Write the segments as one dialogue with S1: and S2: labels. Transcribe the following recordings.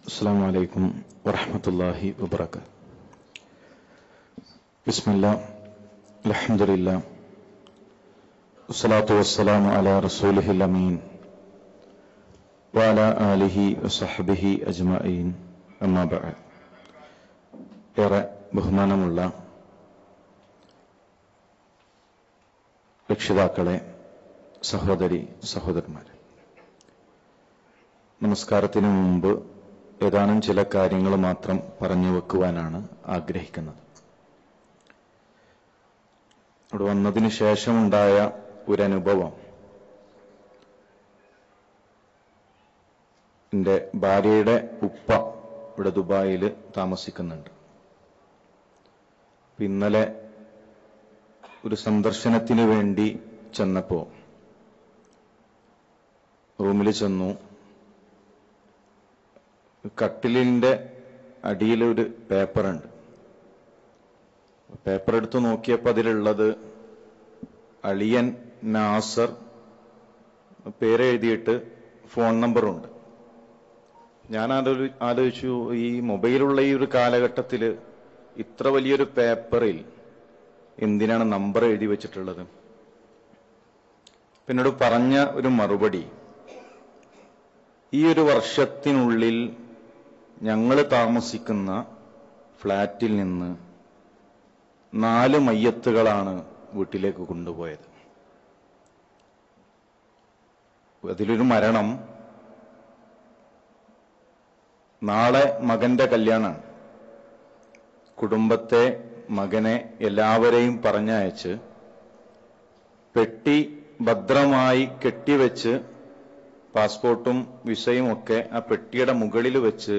S1: السلام عليكم ورحمة الله وبركاته. بسم الله الحمد لله والصلاة والسلام على رسوله الأمين وعلى آله وصحبه أجمعين أما بعد. ഏറെ ബഹുമാനമുള്ള രക്ഷിതാക്കളെ, സഹോദരി സഹോദരന്മാരെ, നമസ്കാരത്തിന് മുമ്പ് ഏതാനും ചില കാര്യങ്ങൾ മാത്രം പറഞ്ഞു വെക്കുവാനാണ് ആഗ്രഹിക്കുന്നത്. അവിടെ വന്നതിന് ശേഷമുണ്ടായ ഒരനുഭവം, എൻ്റെ ഭാര്യയുടെ ഉപ്പ ഇവിടെ ദുബായിൽ താമസിക്കുന്നുണ്ട്. ഇന്നലെ ഒരു സന്ദർശനത്തിന് വേണ്ടി ചെന്നപ്പോ റൂമിൽ ചെന്നു. കട്ടിലിന്റെ അടിയിൽ ഒരു പേപ്പറുണ്ട്. പേപ്പർ എടുത്ത് നോക്കിയപ്പോൾ അതിലുള്ളത് അളിയൻ നാസർ പേരെഴുതിയിട്ട് ഫോൺ നമ്പറുണ്ട്. ഞാൻ ആലോചിച്ചു, ഈ മൊബൈലുള്ള ഈ ഒരു കാലഘട്ടത്തിൽ ഇത്ര വലിയൊരു പേപ്പറിൽ എന്തിനാണ് നമ്പർ എഴുതി വെച്ചിട്ടുള്ളത്? പിന്നീട് പറഞ്ഞ ഒരു മറുപടി, ഈ ഒരു വർഷത്തിനുള്ളിൽ ഞങ്ങൾ താമസിക്കുന്ന ഫ്ലാറ്റിൽ നിന്ന് 4 മയ്യത്തുകളാണ് വീട്ടിലേക്ക് കൊണ്ടുപോയത്. അതിലൊരു മരണം നാളെ മകന്റെ കല്യാണമാണ്. കുടുംബത്തെ, മകനെ എല്ലാവരെയും പറഞ്ഞയച്ച് പെട്ടി ഭദ്രമായി കെട്ടിവെച്ച് പാസ്പോർട്ടും വിസയും ഒക്കെ ആ പെട്ടിയുടെ മുകളിൽ വെച്ച്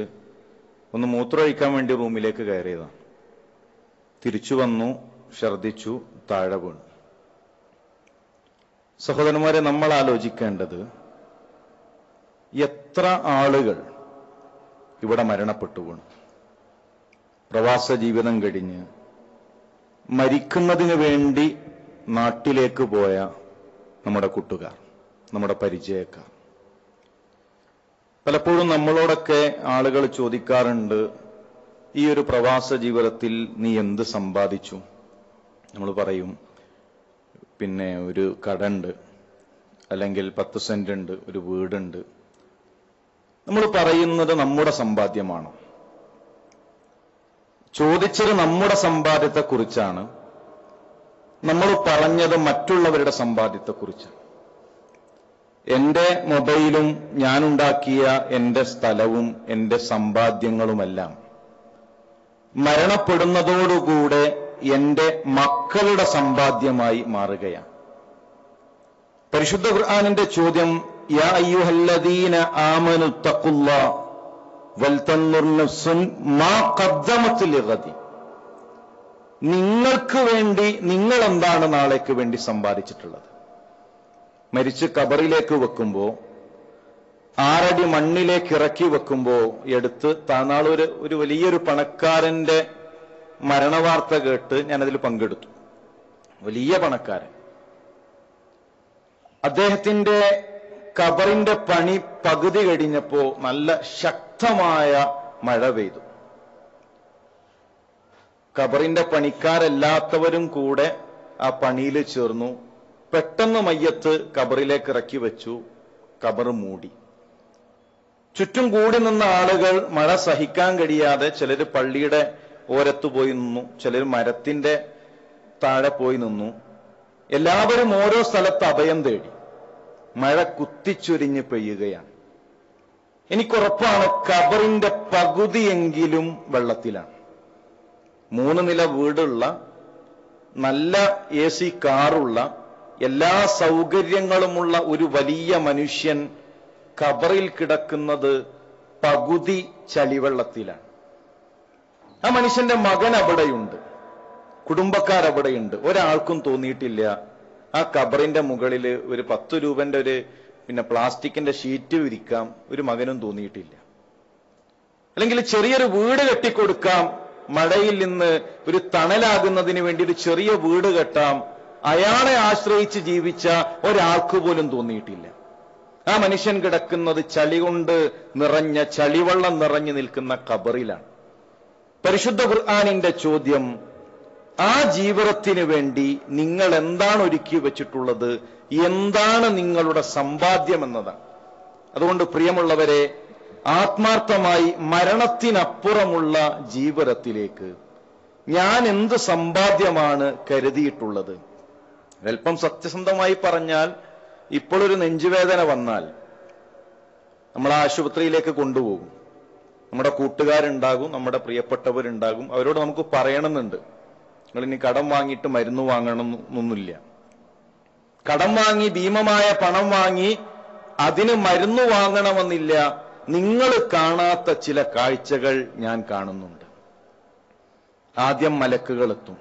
S1: ഒന്ന് മൂത്രമൊഴിക്കാൻ വേണ്ടി റൂമിലേക്ക് കയറിയതാണ്. തിരിച്ചു വന്നു, ഛർദിച്ചു, താഴെ വീണു. സഹോദരന്മാരെ, നമ്മൾ ആലോചിക്കേണ്ടത്, എത്ര ആളുകൾ ഇവിടെ മരണപ്പെട്ടു വീണു. പ്രവാസ ജീവിതം കഴിഞ്ഞ് മരിക്കുന്നതിന് വേണ്ടി നാട്ടിലേക്ക് പോയ നമ്മുടെ കൂട്ടുകാർ, നമ്മുടെ പരിചയക്കാർ. പലപ്പോഴും നമ്മളോടൊക്കെ ആളുകൾ ചോദിക്കാറുണ്ട്, ഈ ഒരു പ്രവാസ ജീവിതത്തിൽ നീ എന്ത് സമ്പാദിച്ചു? നമ്മൾ പറയും, പിന്നെ ഒരു കടയുണ്ട്, അല്ലെങ്കിൽ 10 സെന്റ് ഉണ്ട്, ഒരു വീടുണ്ട്. നമ്മൾ പറയുന്നത് നമ്മുടെ സമ്പാദ്യമാണ്. ചോദിച്ചത് നമ്മുടെ സമ്പാദ്യത്തെക്കുറിച്ചാണ്. നമ്മൾ പറഞ്ഞത് മറ്റുള്ളവരുടെ സമ്പാദ്യത്തെക്കുറിച്ചാണ്. എന്റെ മൊബൈലും ഞാനുണ്ടാക്കിയ എന്റെ സ്ഥലവും എന്റെ സമ്പാദ്യങ്ങളുമെല്ലാം മരണപ്പെടുന്നതോടുകൂടെ എന്റെ മക്കളുടെ സമ്പാദ്യമായി മാറുകയാണ്. പരിശുദ്ധ ഖുർആനിന്റെ ചോദ്യം, യാ അയ്യുഹല്ലദീന ആമനു തഖുല്ലാഹ വൽതൻദുർ നഫ്സുൻ മാ ഖദ്ദമത് ലിഗദി. നിങ്ങൾക്ക് വേണ്ടി നിങ്ങൾ എന്താണ് നാളേക്ക് വേണ്ടി സമ്പാദിച്ചിട്ടുള്ളത്? മരിച്ച് കബറിലേക്ക് വെക്കുമ്പോ, 6 അടി മണ്ണിലേക്ക് ഇറക്കി വെക്കുമ്പോ എടുത്ത് ഒരു വലിയൊരു പണക്കാരന്റെ മരണവാർത്ത കേട്ട് ഞാനതിൽ പങ്കെടുത്തു. വലിയ പണക്കാരൻ. അദ്ദേഹത്തിന്റെ കബറിന്റെ പണി പകുതി കഴിഞ്ഞപ്പോ നല്ല ശക്തമായ മഴ പെയ്തു. കബറിന്റെ പണിക്കാരല്ലാത്തവരും കൂടെ ആ പണിയിൽ ചേർന്നു. പെട്ടെന്ന് മയ്യത്ത് കബറിലേക്ക് ഇറക്കി വെച്ചു. കബർ മൂടി. ചുറ്റും കൂടി നിന്ന ആളുകൾ മഴ സഹിക്കാൻ കഴിയാതെ ചിലര് പള്ളിയുടെ ഓരത്ത് പോയി നിന്നു, ചിലർ മരത്തിന്റെ താഴെ പോയി നിന്നു. എല്ലാവരും ഓരോ സ്ഥലത്ത് അഭയം തേടി. മഴ കുത്തിച്ചൊരിഞ്ഞ് പെയ്യുകയാണ്. എനിക്കുറപ്പാണ്, കബറിന്റെ പകുതിയെങ്കിലും വെള്ളത്തിലാണ്. 3 നില വീടുള്ള, നല്ല AC കാറുള്ള, എല്ലാ സൗകര്യങ്ങളുമുള്ള ഒരു വലിയ മനുഷ്യൻ ഖബറിൽ കിടക്കുന്നത് പകുതി ചളിവെള്ളത്തിലാണ്. ആ മനുഷ്യന്റെ മകൻ അവിടെയുണ്ട്, കുടുംബക്കാരവിടെയുണ്ട്. ഒരാൾക്കും തോന്നിയിട്ടില്ല ആ ഖബറിന്റെ മുകളിൽ ഒരു 10 രൂപന്റെ ഒരു പ്ലാസ്റ്റിക്കിന്റെ ഷീറ്റ് വിരിക്കാം. ഒരു മകനും തോന്നിയിട്ടില്ല. അല്ലെങ്കിൽ ചെറിയൊരു വീട് കെട്ടിക്കൊടുക്കാം, മഴയിൽ നിന്ന് ഒരു തണലാകുന്നതിന് വേണ്ടി ഒരു ചെറിയ വീട് കെട്ടാം. അയാളെ ആശ്രയിച്ച് ജീവിച്ച ഒരാൾക്ക് പോലും തോന്നിയിട്ടില്ല. ആ മനുഷ്യൻ കിടക്കുന്നത് ചളി കൊണ്ട് നിറഞ്ഞ, ചളിവെള്ളം നിറഞ്ഞു നിൽക്കുന്ന ഖബറിലാണ്. പരിശുദ്ധ ഖുർആനിന്റെ ചോദ്യം, ആ ജീവിതത്തിന് വേണ്ടി നിങ്ങൾ എന്താണ് ഒരുക്കി വെച്ചിട്ടുള്ളത്, എന്താണ് നിങ്ങളുടെ സമ്പാദ്യം എന്നതാണ്. അതുകൊണ്ട് പ്രിയമുള്ളവരെ, ആത്മാർത്ഥമായി മരണത്തിനപ്പുറമുള്ള ജീവിതത്തിലേക്ക് ഞാൻ എന്ത് സമ്പാദ്യമാണ് കരുതിയിട്ടുള്ളത്? അല്പം സത്യസന്ധമായി പറഞ്ഞാൽ, ഇപ്പോഴൊരു നെഞ്ചുവേദന വന്നാൽ നമ്മൾ ആശുപത്രിയിലേക്ക് കൊണ്ടുപോകും. നമ്മുടെ കൂട്ടുകാരുണ്ടാകും, നമ്മുടെ പ്രിയപ്പെട്ടവരുണ്ടാകും. അവരോട് നമുക്ക് പറയണമെന്നുണ്ട്, നിങ്ങൾ ഇനി കടം വാങ്ങിയിട്ട് മരുന്ന് വാങ്ങണം എന്നൊന്നുമില്ല. കടം വാങ്ങി, ഭീമമായ പണം വാങ്ങി അതിന് മരുന്ന് വാങ്ങണമെന്നില്ല. നിങ്ങൾ കാണാത്ത ചില കാഴ്ചകൾ ഞാൻ കാണുന്നുണ്ട്. ആദ്യം മലക്കുകൾ എത്തും.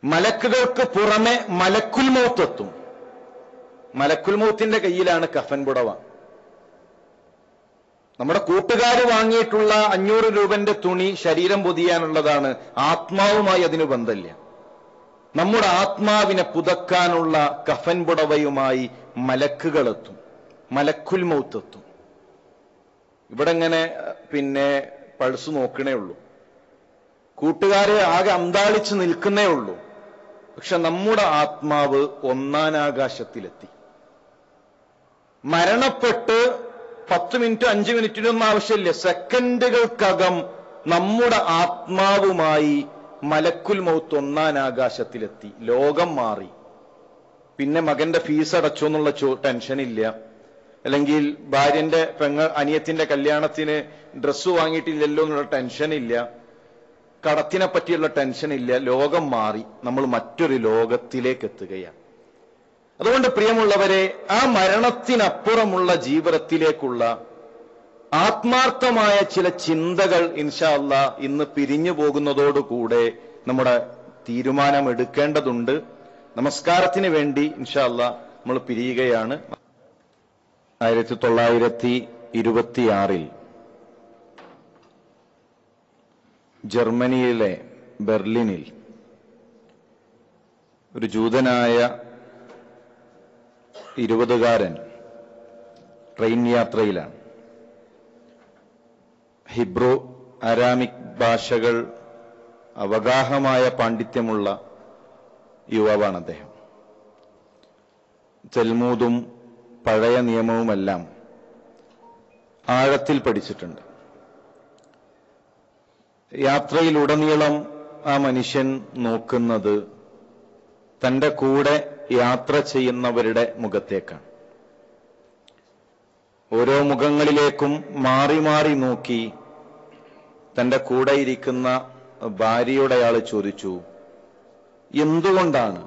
S1: മലക്കുകൾക്ക് പുറമെ മലക്കുൽ മൗത്ത് എത്തും. മലക്കുൽ മൗത്തിന്റെ കയ്യിലാണ് കഫൻ പുടവ. നമ്മുടെ കൂട്ടുകാര് വാങ്ങിയിട്ടുള്ള 500 രൂപന്റെ തുണി ശരീരം പൊതിയാനുള്ളതാണ്. ആത്മാവുമായി അതിന് ബന്ധമില്ല. നമ്മുടെ ആത്മാവിനെ പുതക്കാനുള്ള കഫൻ പുടവയുമായി മലക്കുകൾ എത്തും, മലക്കുൽ മൗത്ത് എത്തും. ഇവിടെ ഇങ്ങനെ പൾസ് നോക്കണേ ഉള്ളൂ, കൂട്ടുകാരെ ആകെ അന്താളിച്ച് നിൽക്കുന്നേ ഉള്ളൂ. പക്ഷെ നമ്മുടെ ആത്മാവ് 1-ാം ആകാശത്തിലെത്തി. മരണപ്പെട്ട് 10 മിനിറ്റ് 5 മിനിറ്റിനൊന്നും ആവശ്യമില്ല, സെക്കൻഡുകൾക്കകം നമ്മുടെ ആത്മാവുമായി മലക്കുൽ മൗത്ത് 1-ാം ആകാശത്തിലെത്തി. ലോകം മാറി. പിന്നെ മകന്റെ ഫീസ് അടച്ചോ എന്നുള്ള ടെൻഷനില്ല, അല്ലെങ്കിൽ ഭാര്യന്റെ അനിയത്തിന്റെ കല്യാണത്തിന് ഡ്രസ്സ് വാങ്ങിയിട്ടില്ലല്ലോ എന്നുള്ള ടെൻഷനില്ല, കടത്തിനെ പറ്റിയുള്ള ടെൻഷനില്ല. ലോകം മാറി, നമ്മൾ മറ്റൊരു ലോകത്തിലേക്ക് എത്തുകയാണ്. അതുകൊണ്ട് പ്രിയമുള്ളവരെ, ആ മരണത്തിനപ്പുറമുള്ള ജീവിതത്തിലേക്കുള്ള ആത്മാർത്ഥമായ ചില ചിന്തകൾ ഇൻഷാ അല്ലാഹ് ഇന്ന് പിരിഞ്ഞു പോകുന്നതോടുകൂടെ നമ്മുടെ തീരുമാനമെടുക്കേണ്ടതുണ്ട്. നമസ്കാരത്തിന് വേണ്ടി ഇൻഷാ അല്ലാഹ് നമ്മൾ പിരിയുകയാണ്. 1926 ജർമ്മനിയിലെ ബെർലിനിൽ ഒരു ജൂതനായ 20കാരൻ ട്രെയിൻ യാത്രയിലാണ്. ഹിബ്രു, അരാമിക് ഭാഷകൾ അവഗാഹമായ പാണ്ഡിത്യമുള്ള യുവാവാണ് അദ്ദേഹം. തൽമൂദും പഴയ നിയമവുമെല്ലാം ആഴത്തിൽ പഠിച്ചിട്ടുണ്ട്. യാത്രയിലുടനീളം ആ മനുഷ്യൻ നോക്കുന്നത് തന്റെ കൂടെ യാത്ര ചെയ്യുന്നവരുടെ മുഖത്തേക്കാണ്. ഓരോ മുഖങ്ങളിലേക്കും മാറി മാറി നോക്കി തന്റെ കൂടെ ഇരിക്കുന്ന ഭാര്യയോട് അയാൾ ചോദിച്ചു, എന്തുകൊണ്ടാണ്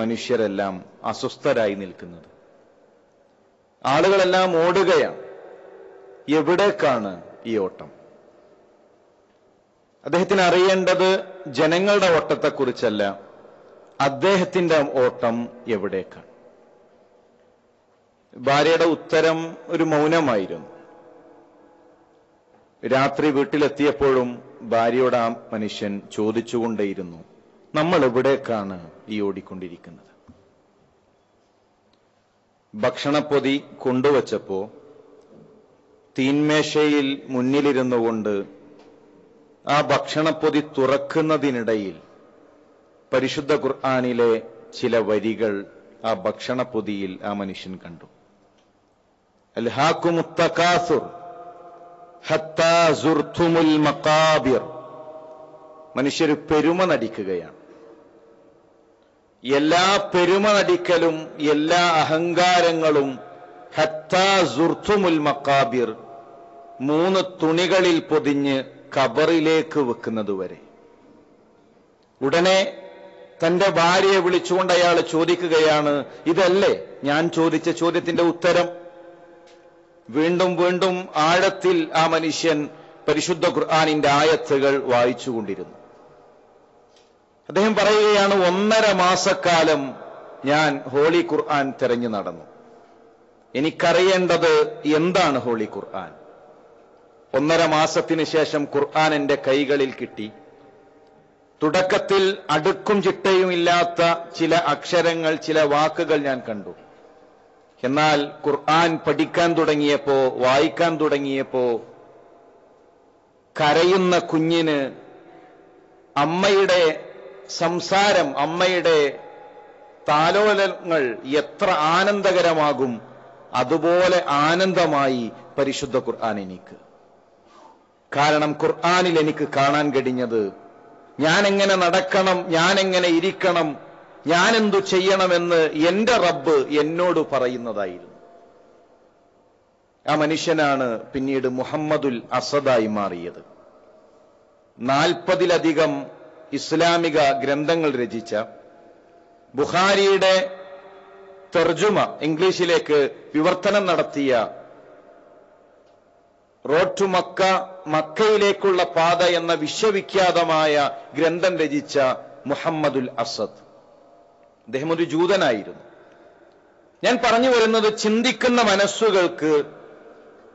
S1: മനുഷ്യരെല്ലാം അസ്വസ്ഥരായി നിൽക്കുന്നത്? ആളുകളെല്ലാം ഓടുകയാണ്, എവിടേക്കാണ് ഈ ഓട്ടം? അദ്ദേഹത്തിന് അറിയേണ്ടത് ജനങ്ങളുടെ ഓട്ടത്തെക്കുറിച്ചല്ല, അദ്ദേഹത്തിന്റെ ഓട്ടം എവിടേക്കാണ്. ഭാര്യയുടെ ഉത്തരം ഒരു മൗനമായിരുന്നു. രാത്രി വീട്ടിലെത്തിയപ്പോഴും ഭാര്യയോട് ആ മനുഷ്യൻ ചോദിച്ചുകൊണ്ടേയിരുന്നു, നമ്മൾ എവിടേക്കാണ് ഈ ഓടിക്കൊണ്ടിരിക്കുന്നത്? ഭക്ഷണപ്പൊതി കൊണ്ടുവച്ചപ്പോ തീന്മേശയിൽ മുന്നിലിരുന്നു കൊണ്ട് ആ ഭക്ഷണപ്പൊതി തുറക്കുന്നതിനിടയിൽ പരിശുദ്ധ ഖുർആനിലെ ചില വരികൾ ആ ഭക്ഷണപ്പൊതിയിൽ ആ മനുഷ്യൻ കണ്ടു. അൽഹാകുമുത് തകാസുർ ഹത്താ സുർതുമുൽ മഖാബിർ. മനുഷ്യർ പെരുമ നടിക്കുകയാണ്. എല്ലാ പെരുമ നടിക്കലും എല്ലാ അഹങ്കാരങ്ങളും ഹത്താ സുർതുമുൽ മഖാബിർ, 3 തുണികളിൽ പൊതിഞ്ഞ് ഖബറിലേക്ക് വെക്കുന്നതുവരെ. ഉടനെ തന്റെ ഭാര്യയെ വിളിച്ചുകൊണ്ട് അയാൾ ചോദിക്കുകയാണ്, ഇതല്ലേ ഞാൻ ചോദിച്ച ചോദ്യത്തിന്റെ ഉത്തരം? വീണ്ടും വീണ്ടും ആഴത്തിൽ ആ മനുഷ്യൻ പരിശുദ്ധ ഖുർആനിന്റെ ആയത്തുകൾ വായിച്ചുകൊണ്ടിരുന്നു. അദ്ദേഹം പറയുകയാണ്, 1.5 മാസക്കാലം ഞാൻ ഹോളി ഖുർആൻ തിരഞ്ഞു നടന്നു. എനിക്കറിയേണ്ടത് എന്താണ് ഹോളി ഖുർആൻ. 1.5 മാസത്തിന് ശേഷം ഖുർആൻ എന്റെ കൈകളിൽ കിട്ടി. തുടക്കത്തിൽ അടുക്കും ചിട്ടയും ഇല്ലാത്ത ചില അക്ഷരങ്ങൾ, ചില വാക്കുകൾ ഞാൻ കണ്ടു. എന്നാൽ ഖുർആൻ പഠിക്കാൻ തുടങ്ങിയപ്പോ, വായിക്കാൻ തുടങ്ങിയപ്പോ കരയുന്ന കുഞ്ഞിന് അമ്മയുടെ സംസാരം, അമ്മയുടെ താലോലങ്ങൾ എത്ര ആനന്ദകരമാകും, അതുപോലെ ആനന്ദമായി പരിശുദ്ധ ഖുർആൻ എനിക്ക്. കാരണം ഖുർആനിൽ എനിക്ക് കാണാൻ കഴിഞ്ഞത് ഞാൻ എങ്ങനെ നടക്കണം, ഞാൻ എങ്ങനെ ഇരിക്കണം, ഞാൻ എന്തു ചെയ്യണമെന്ന് എന്റെ റബ്ബ് എന്നോട് പറയുന്നതായിരുന്നു. ആ മനുഷ്യനാണ് പിന്നീട് മുഹമ്മദുൽ അസദായി മാറിയത്. 40-ലധികം ഇസ്ലാമിക ഗ്രന്ഥങ്ങൾ രചിച്ച, ബുഖാരിയുടെ തർജുമ ഇംഗ്ലീഷിലേക്ക് വിവർത്തനം നടത്തിയ, റോഡ് ടു മക്ക, മക്കയിലേക്കുള്ള പാത എന്ന വിശ്വവിഖ്യാതമായ ഗ്രന്ഥം രചിച്ച മുഹമ്മദുൽ അസദ്, അദ്ദേഹം ഒരു ജൂതനായിരുന്നു. ഞാൻ പറഞ്ഞു വരുന്നത്, ചിന്തിക്കുന്ന മനസ്സുകൾക്ക്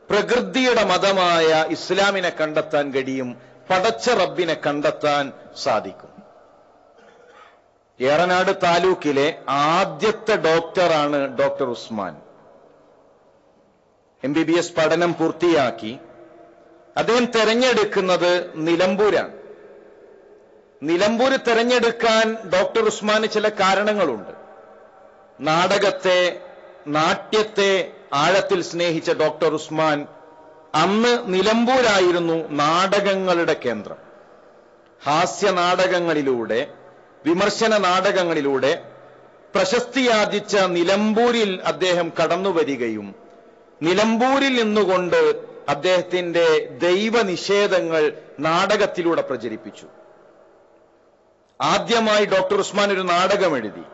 S1: പ്രകൃതിയുടെ മതമായ ഇസ്ലാമിനെ കണ്ടെത്താൻ കഴിയും, പടച്ച റബ്ബിനെ കണ്ടെത്താൻ സാധിക്കും. ഏറനാട് താലൂക്കിലെ ആദ്യത്തെ ഡോക്ടറാണ് ഡോക്ടർ ഉസ്മാൻ. MBBS പഠനം പൂർത്തിയാക്കി അദ്ദേഹം തെരഞ്ഞെടുക്കുന്നത് നിലമ്പൂരാണ്. നിലമ്പൂർ തെരഞ്ഞെടുക്കാൻ ഡോക്ടർ ഉസ്മാന് ചില കാരണങ്ങളുണ്ട്. നാടകത്തെ, നാട്യത്തെ ആഴത്തിൽ സ്നേഹിച്ച ഡോക്ടർ ഉസ്മാൻ അന്ന് നിലമ്പൂരായിരുന്നു നാടകങ്ങളുടെ കേന്ദ്രം. ഹാസ്യ നാടകങ്ങളിലൂടെ, വിമർശന നാടകങ്ങളിലൂടെ പ്രശസ്തിയാർജിച്ച നിലമ്പൂരിൽ അദ്ദേഹം കടന്നുവരികയും നിലമ്പൂരിൽ നിന്നുകൊണ്ട് അദ്ദേഹത്തിന്റെ ദൈവനിഷേധങ്ങൾ നാടകത്തിലൂടെ പ്രചരിപ്പിച്ചു. ആദ്യമായി ഡോക്ടർ ഉസ്മാൻ ഒരു നാടകം എഴുതി,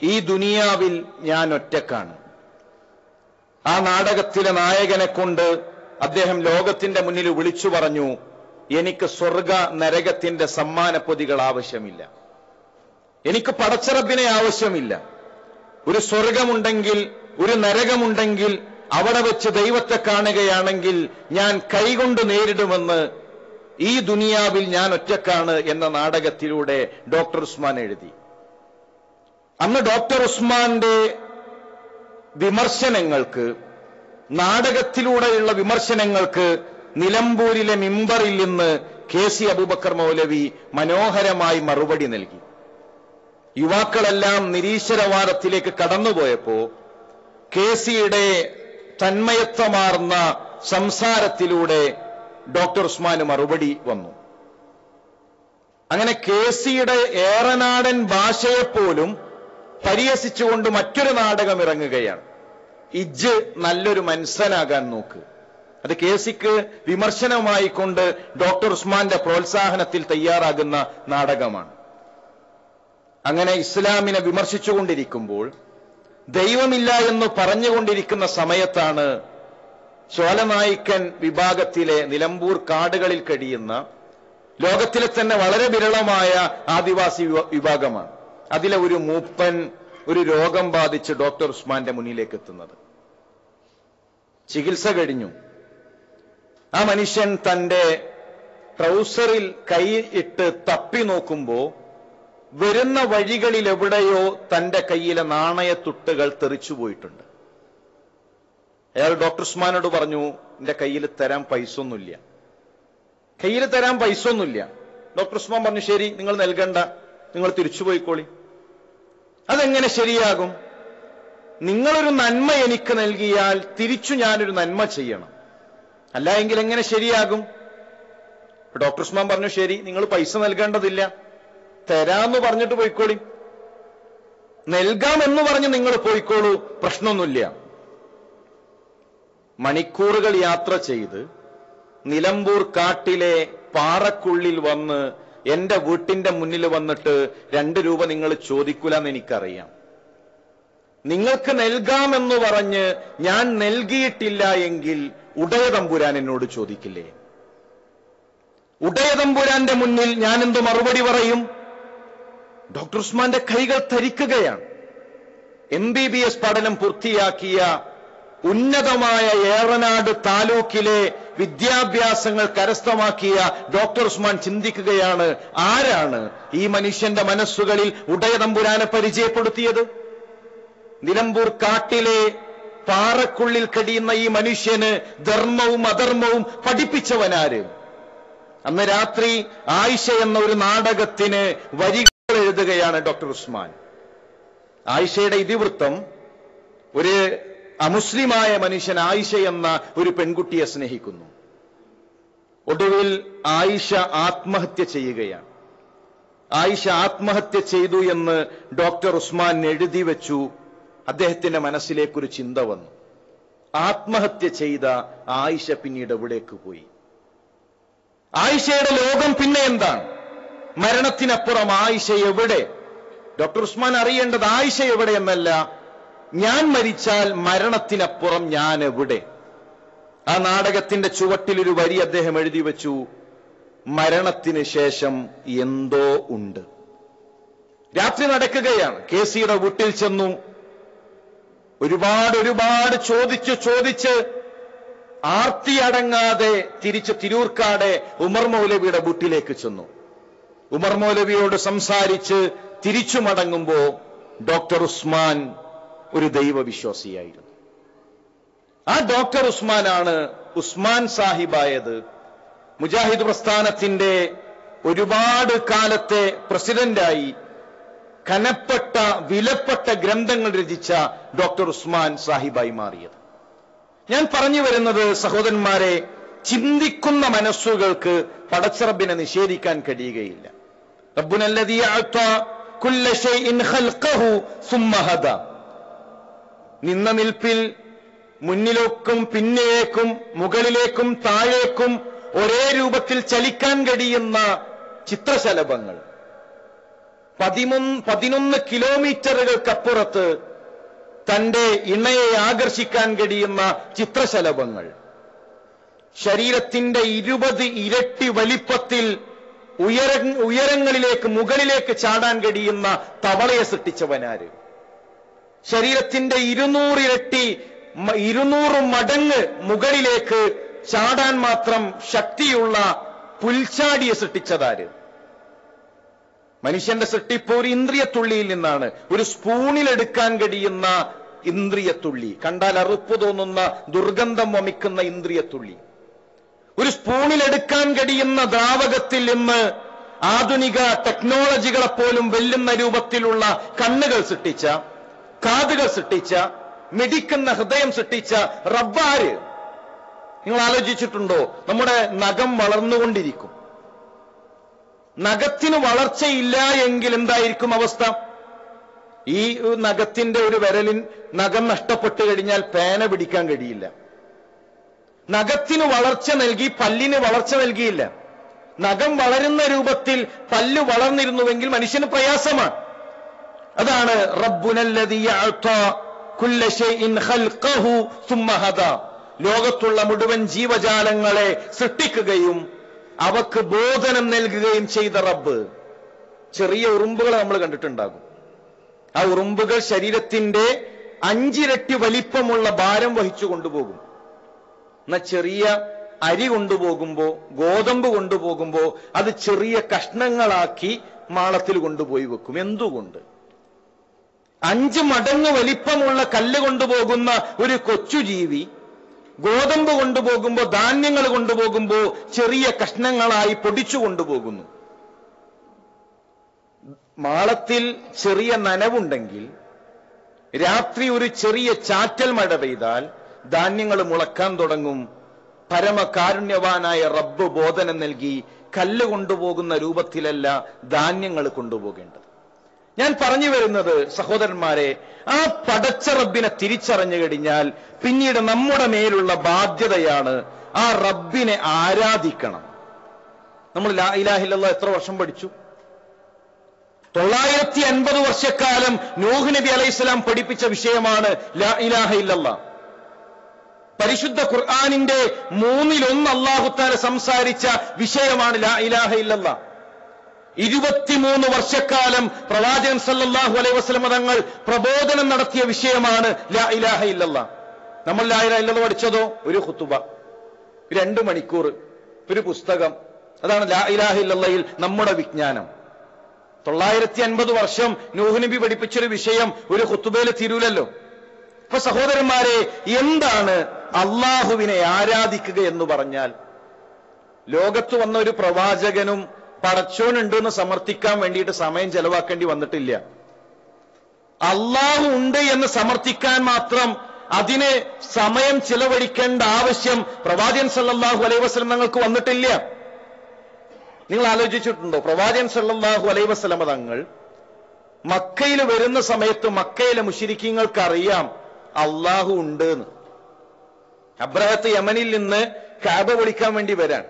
S1: ഈ ദുനിയാവിൽ ഞാൻ ഒറ്റക്കാണ്. ആ നാടകത്തിലെ നായകനെ കൊണ്ട് അദ്ദേഹം ലോകത്തിന്റെ മുന്നിൽ വിളിച്ചു പറഞ്ഞു, എനിക്ക് സ്വർഗ നരകത്തിന്റെ സമ്മാനപ്പൊതികൾ ആവശ്യമില്ല, എനിക്ക് പടച്ചറബിനെ ആവശ്യമില്ല. ഒരു സ്വർഗമുണ്ടെങ്കിൽ, ഒരു നരകമുണ്ടെങ്കിൽ അവിടെ വെച്ച് ദൈവത്തെ കാണുകയാണെങ്കിൽ ഞാൻ കൈകൊണ്ട് നേരിടുമെന്ന് ഈ ദുനിയാവിൽ ഞാൻ ഒറ്റക്കാണ് എന്ന നാടകത്തിലൂടെ ഡോക്ടർ ഉസ്മാൻ എഴുതി. അന്ന് ഡോക്ടർ ഉസ്മാന്റെ വിമർശനങ്ങൾക്ക്, നാടകത്തിലൂടെയുള്ള വിമർശനങ്ങൾക്ക് നിലമ്പൂരിലെ മിമ്പറിൽ നിന്ന് KC അബൂബക്കർ മൗലവി മനോഹരമായി മറുപടി നൽകി. യുവാക്കളെല്ലാം നിരീശ്വരവാദത്തിലേക്ക് കടന്നുപോയപ്പോ KCയുടെ തന്മയത്വമാർന്ന സംസാരത്തിലൂടെ ഡോക്ടർ ഉസ്മാന് മറുപടി വന്നു. അങ്ങനെ KCയുടെ ഏറനാടൻ ഭാഷയെപ്പോലും പരിഹസിച്ചുകൊണ്ട് മറ്റൊരു നാടകം ഇറങ്ങുകയാണ്. ഇജ്ജ് നല്ലൊരു മനുഷ്യനാകാൻ നോക്ക്. അത് KCക്ക് വിമർശനമായി കൊണ്ട് ഡോക്ടർ ഉസ്മാന്റെ പ്രോത്സാഹനത്തിൽ തയ്യാറാകുന്ന നാടകമാണ്. അങ്ങനെ ഇസ്ലാമിനെ വിമർശിച്ചുകൊണ്ടിരിക്കുമ്പോൾ, ദൈവമില്ല എന്ന് പറഞ്ഞുകൊണ്ടിരിക്കുന്ന സമയത്താണ് ചോലനായിക്കൻ വിഭാഗത്തിലെ നിലമ്പൂർ കാടുകളിൽ കഴിയുന്ന, ലോകത്തിലെ തന്നെ വളരെ വിരളമായ ആദിവാസി വിഭാഗമാണ്, അതിലെ ഒരു മൂപ്പൻ ഒരു രോഗം ബാധിച്ച് ഡോക്ടർ ഉസ്മാന്റെ മുന്നിലേക്ക് എത്തുന്നത്. ചികിത്സ കഴിഞ്ഞു. ആ മനുഷ്യൻ തന്റെ ട്രൗസറിൽ കൈ ഇട്ട് തപ്പി നോക്കുമ്പോ വരുന്ന വഴികളിൽ എവിടെയോ തന്റെ കയ്യിലെ നാണയത്തുട്ടുകൾ തെറിച്ചുപോയിട്ടുണ്ട്. അയാൾ ഡോക്ടർ ഉസ്മാനോട് പറഞ്ഞു, എന്റെ കയ്യിൽ തരാൻ പൈസ ഒന്നുമില്ല, കയ്യിൽ തരാൻ പൈസ ഒന്നുമില്ല. ഡോക്ടർ ഉസ്മാൻ പറഞ്ഞു, ശരി, നിങ്ങൾ നൽകണ്ട, നിങ്ങൾ തിരിച്ചുപോയിക്കോളി. അതെങ്ങനെ ശരിയാകും? നിങ്ങളൊരു നന്മ എനിക്ക് നൽകിയാൽ തിരിച്ചു ഞാനൊരു നന്മ ചെയ്യണം, അല്ല എങ്കിൽ എങ്ങനെ ശരിയാകും? ഡോക്ടർ ഉസ്മാൻ പറഞ്ഞു, ശരി, നിങ്ങൾ പൈസ നൽകേണ്ടതില്ല, തരാന്ന് പറഞ്ഞിട്ട് പോയിക്കോളി, നൽകാമെന്ന് പറഞ്ഞ് നിങ്ങൾ പോയിക്കോളൂ, പ്രശ്നമൊന്നുമില്ല. മണിക്കൂറുകൾ യാത്ര ചെയ്ത് നിലമ്പൂർ കാട്ടിലെ പാറക്കുള്ളിൽ വന്ന് എന്റെ വീട്ടിന്റെ മുന്നിൽ വന്നിട്ട് 2 രൂപ നിങ്ങൾ ചോദിക്കൂലെന്ന് എനിക്കറിയാം. നിങ്ങൾക്ക് നൽകാമെന്ന് പറഞ്ഞ് ഞാൻ നൽകിയിട്ടില്ല എങ്കിൽ ഉടയതമ്പുരാൻ എന്നോട് ചോദിക്കില്ലേ? ഉടയതമ്പുരാന്റെ മുന്നിൽ ഞാൻ എന്ത് മറുപടി പറയും? ഡോക്ടർ ഉസ്മാന്റെ കൈകൾ തരിക്കുകയാണ്. MBBS പഠനം പൂർത്തിയാക്കിയ, ഉന്നതമായ ഏറനാട് താലൂക്കിലെ വിദ്യാഭ്യാസങ്ങൾ കരസ്ഥമാക്കിയ ഡോക്ടർ ഉസ്മാൻ ചിന്തിക്കുകയാണ്, ആരാണ് ഈ മനുഷ്യന്റെ മനസ്സുകളിൽ ഉടയതമ്പുരാനെ പരിചയപ്പെടുത്തിയത്? നിലമ്പൂർ കാട്ടിലെ പാറക്കുള്ളിൽ കഴിയുന്ന ഈ മനുഷ്യന് ധർമ്മവും അധർമ്മവും പഠിപ്പിച്ചവനാര്? അന്ന് രാത്രി ആയിഷ എന്ന ഒരു നാടകത്തിന് വരികൾ എഴുതുകയാണ് ഡോക്ടർ ഉസ്മാൻ. ആയിഷയുടെ ഇതിവൃത്തം, ഒരു അമുസ്ലിമായ മനുഷ്യൻ ആയിഷ എന്ന ഒരു പെൺകുട്ടിയെ സ്നേഹിക്കുന്നു. ഒടുവിൽ ആയിഷ ആത്മഹത്യ ചെയ്യുകയാണ്. ആയിഷ ആത്മഹത്യ ചെയ്തു എന്ന് ഡോക്ടർ ഉസ്മാൻ എഴുതി വെച്ചു. അദ്ദേഹത്തിന്റെ മനസ്സിലേക്കൊരു ചിന്ത വന്നു. ആത്മഹത്യ ചെയ്ത ആയിഷ പിന്നീട് എവിടേക്ക് പോയി? ആയിഷയുടെ ലോകം പിന്നെ എന്താണ്? മരണത്തിനപ്പുറം ആയിഷ എവിടെ? ഡോക്ടർ ഉസ്മാൻ അറിയേണ്ടത് ആയിഷ എവിടെ എന്നല്ല, ഞാൻ മരിച്ചാൽ മരണത്തിനപ്പുറം ഞാൻ എവിടെ? ആ നാടകത്തിന്റെ ചുവട്ടിൽ ഒരു വരി അദ്ദേഹം എഴുതി വെച്ചു, മരണത്തിന് ശേഷം എന്തോ ഉണ്ട്. രാത്രി നടക്കുകയാണ്. കേസിയുടെ വീട്ടിൽ ചെന്നു. ഒരുപാട് ചോദിച്ച് ആർത്തി അടങ്ങാതെ തിരിച്ച് തിരൂർക്കാട് ഉമർ മൗലവിയുടെ വീട്ടിലേക്ക് ചെന്നു. ഉമർ മൗലവിയോട് സംസാരിച്ച് തിരിച്ചു മടങ്ങുമ്പോ ഡോക്ടർ ഉസ്മാൻ ഒരു ദൈവവിശ്വാസിയായിരുന്നു. ആ ഡോക്ടർ ഉസ്മാനാണ് ഉസ്മാൻ സാഹിബായത്. മുജാഹിദ് പ്രസ്ഥാനത്തിന്റെ ഒരുപാട് കാലത്തെ പ്രസിഡന്റായി കനപ്പെട്ട വിലപ്പെട്ട ഗ്രന്ഥങ്ങൾ രചിച്ച ഡോക്ടർ ഉസ്മാൻ സാഹിബായി മാറിയത്. ഞാൻ പറഞ്ഞു വരുന്നത് സഹോദരന്മാരെ, ചിന്തിക്കുന്ന മനസ്സുകൾക്ക് പടച്ചറബിനെ നിഷേധിക്കാൻ കഴിയുകയില്ല. റബ്ബുനല്ലദീ അഅ്താ കുല്ല ശൈഇൻ ഖൽഖഹു സുമ്മ ഹദാ. നിന്ന നിൽപ്പിൽ മുന്നിലേക്കും പിന്നിലേക്കും മുകളിലേക്കും താഴേക്കും ഒരേ രൂപത്തിൽ ചലിക്കാൻ കഴിയുന്ന ചിത്രശലഭങ്ങൾ, 11 കിലോമീറ്ററുകൾക്കപ്പുറത്ത് തന്റെ ഇണയെ ആകർഷിക്കാൻ കഴിയുന്ന ചിത്രശലഭങ്ങൾ, ശരീരത്തിന്റെ 20 ഇരട്ടി വലിപ്പത്തിൽ ഉയരങ്ങളിലേക്ക് മുകളിലേക്ക് ചാടാൻ കഴിയുന്ന തവളയെ സൃഷ്ടിച്ചവനാര്? ശരീരത്തിന്റെ 200 മടങ്ങ് മുകളിലേക്ക് ചാടാൻ മാത്രം ശക്തിയുള്ള പുൽച്ചാടിയെ സൃഷ്ടിച്ചതാര്? മനുഷ്യന്റെ സൃഷ്ടിപ്പ് ഒരു ഇന്ദ്രിയത്തുള്ളിയിൽ നിന്നാണ്. ഒരു സ്പൂണിലെടുക്കാൻ കഴിയുന്ന ഇന്ദ്രിയത്തുള്ളി, കണ്ടാൽ അറുപ്പ് തോന്നുന്ന ദുർഗന്ധം വമിക്കുന്ന ഇന്ദ്രിയത്തുള്ളി. ഒരു സ്പൂണിലെടുക്കാൻ കഴിയുന്ന ദ്രാവകത്തിൽ നിന്ന് ആധുനിക ടെക്നോളജികളെപ്പോലും വെല്ലുന്ന രൂപത്തിലുള്ള കണ്ണുകൾ സൃഷ്ടിച്ച, കാതുകൾ സൃഷ്ടിച്ച, മിടിക്കുന്ന ഹൃദയം സൃഷ്ടിച്ച റബ്ബാര്? നിങ്ങൾ ആലോചിച്ചിട്ടുണ്ടോ? നമ്മുടെ നഖം വളർന്നുകൊണ്ടിരിക്കും. നഖത്തിന് വളർച്ചയില്ല എങ്കിൽ എന്തായിരിക്കും അവസ്ഥ? ഈ നഖത്തിന്റെ ഒരു വിരലിൻ നഖം നഷ്ടപ്പെട്ടു കഴിഞ്ഞാൽ പേന പിടിക്കാൻ കഴിയില്ല. നഖത്തിന് വളർച്ച നൽകി പല്ലിന് വളർച്ച നൽകിയില്ല. നഖം വളരുന്ന രൂപത്തിൽ പല്ല് വളർന്നിരുന്നുവെങ്കിൽ മനുഷ്യന് പ്രയാസമാണ്. അതാണ് റബ്ബുനല്ലദീ അഅ്താ കുല്ല ശൈഇൻ ഖൽഖഹു സുമ്മ ഹദാ. ലോകത്തുള്ള മുഴുവൻ ജീവജാലങ്ങളെ സൃഷ്ടിക്കുകയും അവക്ക് ബോധനം നൽകുകയും ചെയ്ത റബ്ബ്. ചെറിയ ഉറുമ്പുകളെ നമ്മൾ കണ്ടിട്ടുണ്ടാകും. ആ ഉറുമ്പുകൾ ശരീരത്തിന്റെ 5 ഇരട്ടി വലിപ്പമുള്ള ഭാരം വഹിച്ചു കൊണ്ടുപോകും. എന്നാൽ ചെറിയ അരി കൊണ്ടുപോകുമ്പോ, ഗോതമ്പ് കൊണ്ടുപോകുമ്പോ അത് ചെറിയ കഷ്ണങ്ങളാക്കി മാളത്തിൽ കൊണ്ടുപോയി വെക്കും. എന്തുകൊണ്ട്? 5 മടങ്ങ് വലിപ്പമുള്ള കല്ല് കൊണ്ടുപോകുന്ന ഒരു കൊച്ചു ജീവി ഗോതമ്പ് കൊണ്ടുപോകുമ്പോ, ധാന്യങ്ങൾ കൊണ്ടുപോകുമ്പോ ചെറിയ കഷ്ണങ്ങളായി പൊടിച്ചു കൊണ്ടുപോകുന്നു. മാളത്തിൽ ചെറിയ നനവുണ്ടെങ്കിൽ രാത്രി ഒരു ചെറിയ ചാറ്റൽ മഴ പെയ്താൽ ധാന്യങ്ങൾ മുളക്കാൻ തുടങ്ങും. പരമകാരുണ്യവാനായ റബ്ബ് ബോധനം നൽകി കല്ല് കൊണ്ടുപോകുന്ന രൂപത്തിലല്ല ധാന്യങ്ങൾ കൊണ്ടുപോകേണ്ടത്. ഞാൻ പറഞ്ഞു വരുന്നത് സഹോദരന്മാരെ, ആ പടച്ച റബ്ബിനെ തിരിച്ചറിഞ്ഞു കഴിഞ്ഞാൽ പിന്നീട് നമ്മുടെ മേലുള്ള ബാധ്യതയാണ് ആ റബ്ബിനെ ആരാധിക്കണം. നമ്മൾ ലാ ഇലാഹ ഇല്ലല്ലാഹ് എത്ര വർഷം പഠിച്ചു? 950 വർഷക്കാലം നൂഹ് നബി അലൈഹിസ്സലാം പഠിപ്പിച്ച വിഷയമാണ് ലാ ഇലാഹ ഇല്ലല്ലാഹ്. പരിശുദ്ധ ഖുർആനിന്റെ 1/3 അല്ലാഹു തആല സംസാരിച്ച വിഷയമാണ് ലാ ഇലാഹ ഇല്ലല്ലാഹ്. 23 വർഷക്കാലം പ്രവാചകൻ സല്ലല്ലാഹു അലൈഹി വസല്ലം തങ്ങൾ പ്രബോധനം നടത്തിയ വിഷയമാണ് ലാ ഇലാഹ ഇല്ലല്ലാഹ്. നമ്മൾ ലാ ഇലാഹ ഇല്ലല്ലാഹ് പഠിച്ചതോ ഒരു ഖുതുബ, 2 മണിക്കൂർ, ഒരു പുസ്തകം. അതാണ് ലാ ഇലാഹ ഇല്ലല്ലാഹയിൽ നമ്മുടെ വിജ്ഞാനം. 950 വർഷം നൂഹ് നബി പഠിപ്പിച്ചൊരു വിഷയം ഒരു ഖുതുബയിൽ തീരൂലല്ലോ. അപ്പൊ സഹോദരന്മാരെ, എന്താണ് അള്ളാഹുവിനെ ആരാധിക്കുക എന്ന് പറഞ്ഞാൽ? ലോകത്ത് വന്ന ഒരു പ്രവാചകനും പടച്ചോനുണ്ട് എന്ന് സമർത്ഥിക്കാൻ വേണ്ടിയിട്ട് സമയം ചെലവാക്കേണ്ടി വന്നിട്ടില്ല. അള്ളാഹു ഉണ്ട് എന്ന് സമർത്ഥിക്കാൻ മാത്രം അതിന് സമയം ചിലവഴിക്കേണ്ട ആവശ്യം പ്രവാചകൻ സല്ലല്ലാഹു അലൈഹി വസല്ലം തങ്ങൾക്ക് വന്നിട്ടില്ല. നിങ്ങൾ ആലോചിച്ചിട്ടുണ്ടോ? പ്രവാചകൻ സല്ലല്ലാഹു അലൈഹി വസല്ലം തങ്ങൾ മക്കയിൽ വരുന്ന സമയത്ത് മക്കയിലെ മുശ്രിക്കീങ്ങൾക്ക് അറിയാം അള്ളാഹു ഉണ്ട് എന്ന്. അബ്രഹത്ത് യമനിൽ നിന്ന് കഅബ വിളിക്കാൻ വേണ്ടി വരാൻ.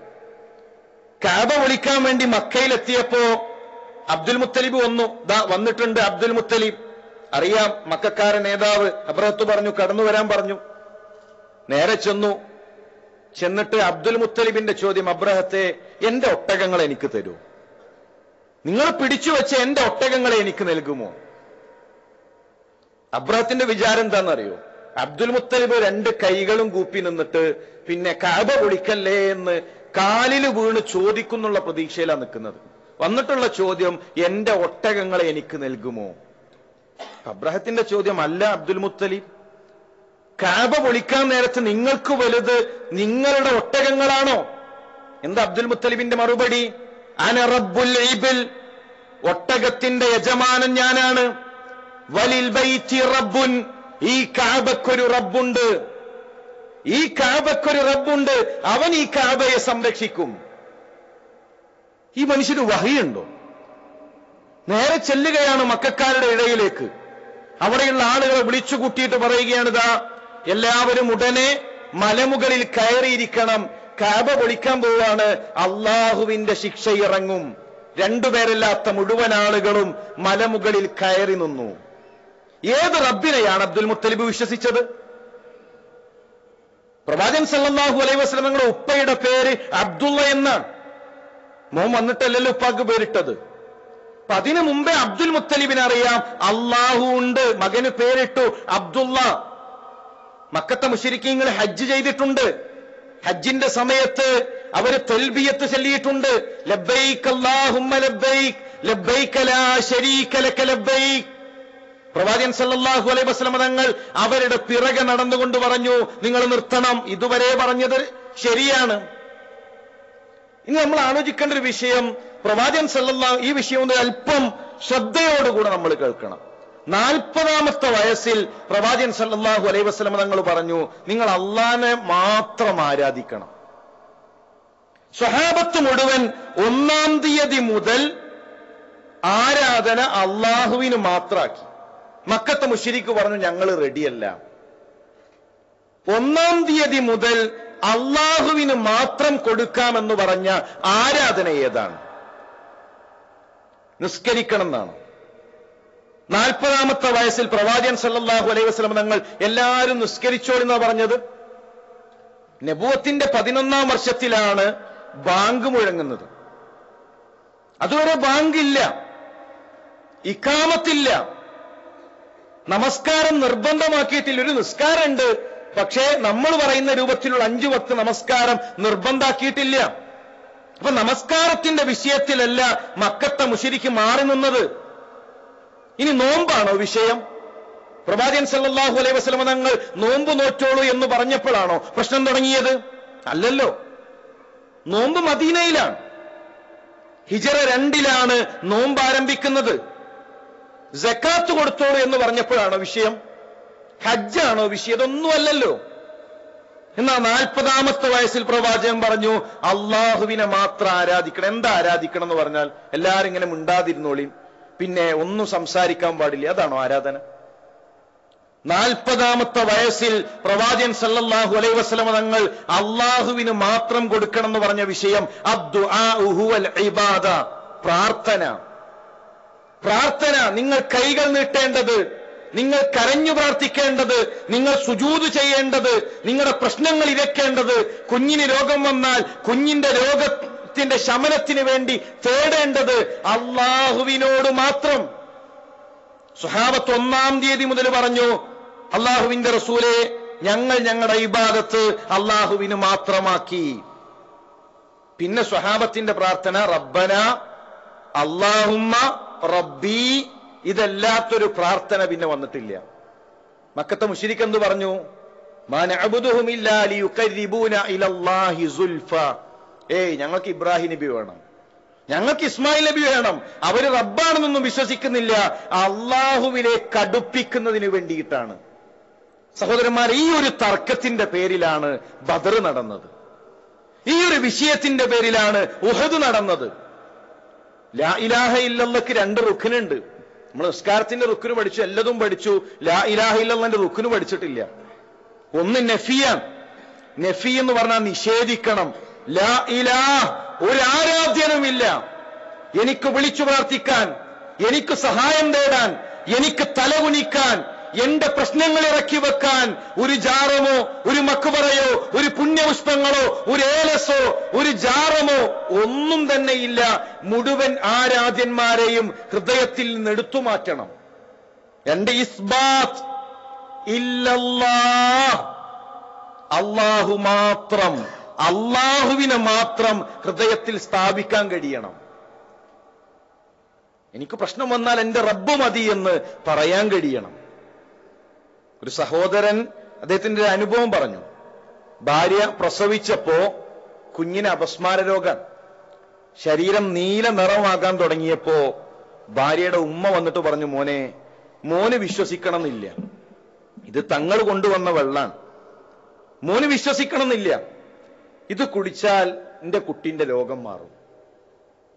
S1: കഅബ വിളിക്കാൻ വേണ്ടി മക്കയിലെത്തിയപ്പോ അബ്ദുൽ മുത്തലിബ് വന്നിട്ടുണ്ട്. അബ്ദുൽ മുത്തലിബ് അറിയാം, മക്കക്കാരൻ നേതാവ്. അബ്രഹത്ത് പറഞ്ഞു കടന്നു വരാൻ പറഞ്ഞു. നേരെ ചെന്നിട്ട് അബ്ദുൽ മുത്തലിബിന്റെ ചോദ്യം, അബ്രഹത്തെ, എന്റെ ഒട്ടകങ്ങളെ എനിക്ക് തരൂ, നിങ്ങൾ പിടിച്ചു വെച്ച എന്റെ ഒട്ടകങ്ങളെ എനിക്ക് നൽകുമോ? അബ്രഹത്തിന്റെ വിചാരം എന്താണെന്നറിയോ? അബ്ദുൽ മുത്തലിബ് 2 കൈകളും കൂപ്പി നിന്നിട്ട് പിന്നെ കഅബ പൊളിക്കല്ലേ എന്ന് കാലില് വീണ് ചോദിക്കുന്നുള്ള പ്രതീക്ഷയിലാണ് നിൽക്കുന്നത്. വന്നിട്ടുള്ള ചോദ്യം, എന്റെ ഒട്ടകങ്ങളെ എനിക്ക് നൽകുമോ? അബ്രഹത്തിന്റെ ചോദ്യം, അല്ല അബ്ദുൽ മുത്തലിബ്, കഅബ പൊളിക്കാൻ നേരത്ത് നിങ്ങൾക്ക് വലുത് നിങ്ങളുടെ ഒട്ടകങ്ങളാണോ? എന്താ അബ്ദുൽ മുത്തലിബിന്റെ മറുപടി? അന റബ്ബുൽ ഇബിൽ, ഒട്ടകത്തിന്റെ യജമാനൻ ഞാനാണ്. വലിൽ ബൈത്തി റബ്ബുൻ, ഈ കഅബക്കൊരു റബ്ബുണ്ട്, ഈ കഅബക്കൊരു റബ്ബുണ്ട്, അവൻ ഈ കഅബയെ സംരക്ഷിക്കും. ഈ മനുഷ്യന് വഹിയുണ്ടോ? നേരെ ചെല്ലുകയാണ് മക്കക്കാരുടെ ഇടയിലേക്ക്. അവിടെയുള്ള ആളുകളെ വിളിച്ചു കൂട്ടിയിട്ട് പറയുകയാണ്, ഇതാ എല്ലാവരും ഉടനെ മലമുകളിൽ കയറിയിരിക്കണം, കഅബ പൊളിക്കാൻ പോവാണ്, അള്ളാഹുവിന്റെ ശിക്ഷ ഇറങ്ങും. 2 പേരല്ലാത്ത മുഴുവൻ ആളുകളും മലമുകളിൽ കയറി നിന്നു. ഏത് റബ്ബിനെയാണ് അബ്ദുൽ മുത്തലിബ് വിശ്വസിച്ചത്? പ്രവാചകൻ സല്ലല്ലാഹു അലൈഹി വസല്ലം തങ്ങളുടെ ഉപ്പയുടെ പേര് അബ്ദുള്ള എന്നാണ്. മോൻ വന്നിട്ടല്ലല്ലോ ഉപ്പാക്ക് പേരിട്ടത്. അപ്പൊ അതിനു മുമ്പേ അബ്ദുൽ മുത്തലിബിന് അറിയാം അള്ളാഹു ഉണ്ട്. മകന് പേരിട്ടു അബ്ദുള്ള. മക്കത്തെ മുശ്രിക്കീങ്ങൾ ഹജ്ജ് ചെയ്തിട്ടുണ്ട്. ഹജ്ജിന്റെ സമയത്ത് അവര് തൽബിയത്ത് ചൊല്ലിയിട്ടുണ്ട്. ലബ്ബൈക് അല്ലാഹുമ്മ ലബ്ബൈക് ലബ്ബൈക ലാ ശരീക ലക ലബ്ബൈക്. പ്രവാചകൻ സല്ലല്ലാഹു അലൈഹി വസല്ലം തങ്ങൾ അവരുടെ പിറകെ നടന്നുകൊണ്ട് പറഞ്ഞു, നിങ്ങൾ നിർത്തണം, ഇതുവരെ പറഞ്ഞത് ശരിയാണ്. ഇനി നമ്മൾ ആലോചിക്കേണ്ട ഒരു വിഷയം, പ്രവാചകൻ സല്ലല്ലാഹു, ഈ വിഷയം ഒന്ന് അല്പം ശ്രദ്ധയോടുകൂടെ നമ്മൾ കേൾക്കണം. 40ാമത്തെ വയസ്സിൽ പ്രവാചകൻ സല്ലല്ലാഹു അലൈഹി വസല്ലം തങ്ങൾ പറഞ്ഞു, നിങ്ങൾ അള്ളാനെ മാത്രം ആരാധിക്കണം. സ്വഹാബത്ത് മുഴുവൻ 1-ാം തീയതി മുതൽ ആരാധന അള്ളാഹുവിന് മാത്രമാക്കി. മക്കത്തെ മുശ്രിക്ക് പറഞ്ഞു, ഞങ്ങൾ റെഡിയല്ല. 1-ാം തീയതി മുതൽ അള്ളാഹുവിന് മാത്രം കൊടുക്കാമെന്ന് പറഞ്ഞ ആരാധന ഏതാണ്? നിസ്കരിക്കണം എന്നാണ്. 40ാമത്തെ വയസ്സിൽ പ്രവാചകൻ സല്ലല്ലാഹു അലൈഹി വസല്ലം തങ്ങൾ എല്ലാവരും നിസ്കരിച്ചോളെന്നാ പറഞ്ഞത്. നബുവത്തിന്റെ 11-ാം വർഷത്തിലാണ് ബാങ്ക് മുഴങ്ങുന്നത്. അതുവരെ ബാങ്കില്ല, ഇഖാമത്തില്ല, നമസ്കാരം നിർബന്ധമാക്കിയിട്ടില്ല. ഒരു നിസ്കാരമുണ്ട്, പക്ഷേ നമ്മൾ പറയുന്ന രൂപത്തിലുള്ള 5 വക്ത് നമസ്കാരം നിർബന്ധാക്കിയിട്ടില്ല. അപ്പൊ നമസ്കാരത്തിന്റെ വിഷയത്തിലല്ല മക്കത്തെ മുശ്രിക്ക് മാറി നിന്നത്. ഇനി നോമ്പാണോ വിഷയം? പ്രവാചകൻ സല്ലല്ലാഹു അലൈഹി വസല്ലം തങ്ങൾ നോമ്പ് നോറ്റോളൂ എന്ന് പറഞ്ഞപ്പോഴാണോ പ്രശ്നം തുടങ്ങിയത്? അല്ലല്ലോ. നോമ്പ് മദീനയിലാണ്, ഹിജറ 2-ലാണ് നോമ്പ് ആരംഭിക്കുന്നത്. സക്കാത്ത് കൊടുത്തോളൂ എന്ന് പറഞ്ഞപ്പോഴാണോ വിഷയം? ഹജ്ജാണോ വിഷയം? ഇതൊന്നും അല്ലല്ലോ. എന്നാ 40ാമത്തെ വയസ്സിൽ പ്രവാചകൻ പറഞ്ഞു, അള്ളാഹുവിനെ മാത്രം ആരാധിക്കണം. എന്താ ആരാധിക്കണം എന്ന് പറഞ്ഞാൽ എല്ലാരും ഇങ്ങനെ മിണ്ടാതിരുന്നോളിയും, പിന്നെ ഒന്നും സംസാരിക്കാൻ പാടില്ല, അതാണോ ആരാധന? 40ാമത്തെ വയസ്സിൽ പ്രവാചകൻ സല്ലല്ലാഹു അലൈഹി വസല്ലം തങ്ങൾ അള്ളാഹുവിന് മാത്രം കൊടുക്കണം എന്ന് പറഞ്ഞ വിഷയം അദ്ദുആഉ ഹുവൽ ഇബാദ, പ്രാർത്ഥന. പ്രാർത്ഥന, നിങ്ങൾ കൈകൾ നീട്ടേണ്ടത്, നിങ്ങൾ കരഞ്ഞു പ്രാർത്ഥിക്കേണ്ടത്, നിങ്ങൾ സുജൂദ് ചെയ്യേണ്ടത്, നിങ്ങളുടെ പ്രശ്നങ്ങൾ ഇരക്കേണ്ടത്, കുഞ്ഞിന് രോഗം വന്നാൽ കുഞ്ഞിന്റെ രോഗത്തിന്റെ ശമനത്തിന് വേണ്ടി തേടേണ്ടത് അള്ളാഹുവിനോട് മാത്രം. സ്വഹാബത്ത് 1-ാം തീയതി മുതൽ പറഞ്ഞു, അള്ളാഹുവിന്റെ റസൂലേ, ഞങ്ങൾ ഞങ്ങളുടെ ഇബാദത്ത് അള്ളാഹുവിന് മാത്രമാക്കി. പിന്നെ സ്വഹാബത്തിന്റെ പ്രാർത്ഥന, റബ്ബന അല്ലാഹുമ്മ റബ്ബി, ഇതല്ലാത്തൊരു പ്രാർത്ഥന പിന്നെ വന്നിട്ടില്ല. മക്കത്തെ മുശ്രിക്ക് എന്ത് പറഞ്ഞു? മാ നഅബുദുഹും ഇല്ലാ ലിയുഖർരിബൂന ഇലല്ലാഹി സുൽഫ. ഞങ്ങൾക്ക് ഇബ്രാഹിം നബി വേണം, ഞങ്ങൾക്ക് ഇസ്മായിൽ നബി വേണം. അവര് റബ്ബാണെന്നൊന്നും വിശ്വസിക്കുന്നില്ല, അള്ളാഹുവിലേക്ക് അടുപ്പിക്കുന്നതിന് വേണ്ടിയിട്ടാണ്. സഹോദരന്മാർ, ഈ ഒരു തർക്കത്തിന്റെ പേരിലാണ് ബദർ നടന്നത്. ഈ ഒരു വിഷയത്തിന്റെ പേരിലാണ് ഉഹദ് നടന്നത്. ലാ ഇലാഹ ഇല്ലല്ലാഹ്ക്ക് 2 റുക്നുണ്ട്. നമ്മൾ നിസ്കാരത്തിന്റെ റുക്ന് പഠിച്ചു, എല്ലതും പഠിച്ചു. ലാ ഇലാഹ ഇല്ലല്ലാഹ്ന്റെ റുക്ന് പഠിച്ചിട്ടില്ല. ഒന്ന് നഫിയാണ്. നഫി എന്ന് പറഞ്ഞാൽ നിഷേധിക്കണം. ലാ ഇലാഹ, ഒരു ആരാധ്യനുമില്ല. എനിക്ക് വിളിച്ചു പ്രാർത്ഥിക്കാൻ, എനിക്ക് സഹായം തേടാൻ, എനിക്ക് തലകുനിക്കാൻ, എന്റെ പ്രശ്നങ്ങൾ ഇറക്കി വെക്കാൻ ഒരു ജാറമോ ഒരു മക്ബറയോ ഒരു പുണ്യപുഷ്പങ്ങളോ ഒരു ഏലസോ ഒരു ജാറമോ ഒന്നും തന്നെ ഇല്ല. മുഴുവൻ ആരാധ്യന്മാരെയും ഹൃദയത്തിൽ നിന്ന് എടുത്തു മാറ്റണം. എന്റെ ഇസ്ബാത്ത് ഇല്ലല്ലാഹ്, അല്ലാഹു മാത്രം, അല്ലാഹുവിനെ മാത്രം ഹൃദയത്തിൽ സ്ഥാപിക്കാൻ കഴിയണം. എനിക്ക് പ്രശ്നം വന്നാൽ എന്റെ റബ്ബ് മതി എന്ന് പറയാൻ കഴിയണം. ഒരു സഹോദരൻ അദ്ദേഹത്തിന്റെ ഒരു അനുഭവം പറഞ്ഞു. ഭാര്യ പ്രസവിച്ചപ്പോ കുഞ്ഞിന് അപസ്മാര രോഗം, ശരീരം നീല നിറമാകാൻ തുടങ്ങിയപ്പോ ഭാര്യയുടെ ഉമ്മ വന്നിട്ട് പറഞ്ഞു, മോന് വിശ്വസിക്കണമെന്നില്ല, ഇത് തങ്ങൾ കൊണ്ടുവന്ന വെള്ളാണ്, മോന് വിശ്വസിക്കണമെന്നില്ല, ഇത് കുടിച്ചാൽ എന്റെ കുട്ടിന്റെ രോഗം മാറും,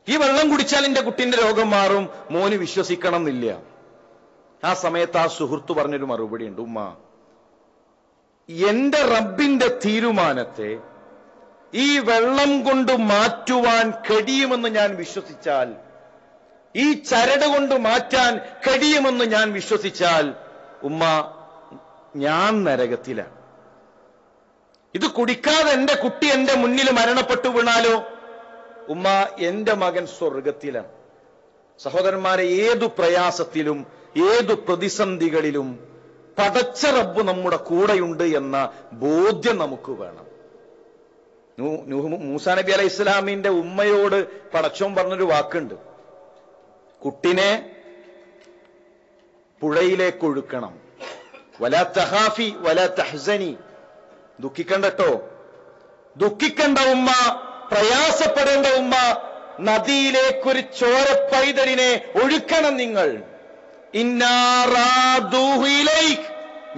S1: ഈ വെള്ളം കുടിച്ചാൽ എന്റെ കുട്ടിന്റെ രോഗം മാറും, മോന് വിശ്വസിക്കണമെന്നില്ല. ആ സമയത്ത് ആ സുഹൃത്ത് പറഞ്ഞൊരു മറുപടി ഉണ്ട്, ഉമ്മ, എന്റെ റബ്ബിന്റെ തീരുമാനത്തെ ഈ വെള്ളം കൊണ്ട് മാറ്റുവാൻ കഴിയുമെന്ന് ഞാൻ വിശ്വസിച്ചാൽ, ഈ ചരട് കൊണ്ട് മാറ്റാൻ കഴിയുമെന്ന് ഞാൻ വിശ്വസിച്ചാൽ, ഉമ്മ, ഞാൻ നരകത്തിലാണ്. ഇത് കുടിക്കാതെ എന്റെ കുട്ടി എന്റെ മുന്നിൽ മരണപ്പെട്ടു വീണാലോ, ഉമ്മ, എന്റെ മകൻ സ്വർഗത്തിലാണ്. സഹോദരന്മാരെ, ഏതു പ്രയാസത്തിലും ഏതു പ്രതിസന്ധികളിലും പടച്ച റബ്ബ് നമ്മുടെ കൂടെയുണ്ട് എന്ന ബോധ്യം നമുക്ക് വേണം. മൂസാ നബി അലൈഹി ഇസ്ലാമിന്റെ ഉമ്മയോട് പടച്ചോൻ പറഞ്ഞൊരു വാക്കുണ്ട്, കുട്ടിനെ പുഴയിലേക്ക് ഒഴുക്കണം. വലാ തഖാഫി വലാ തഹ്സനി, ദുഃഖിക്കണ്ടട്ടോ, ദുഃഖിക്കണ്ട ഉമ്മ, പ്രയാസപ്പെടേണ്ട ഉമ്മ, നദിയിലേക്കൊരു ചോര പൈതലിനെ ഒഴുക്കണം നിങ്ങൾ. ഇന്നാ റാദൂഹു ഇലൈക്,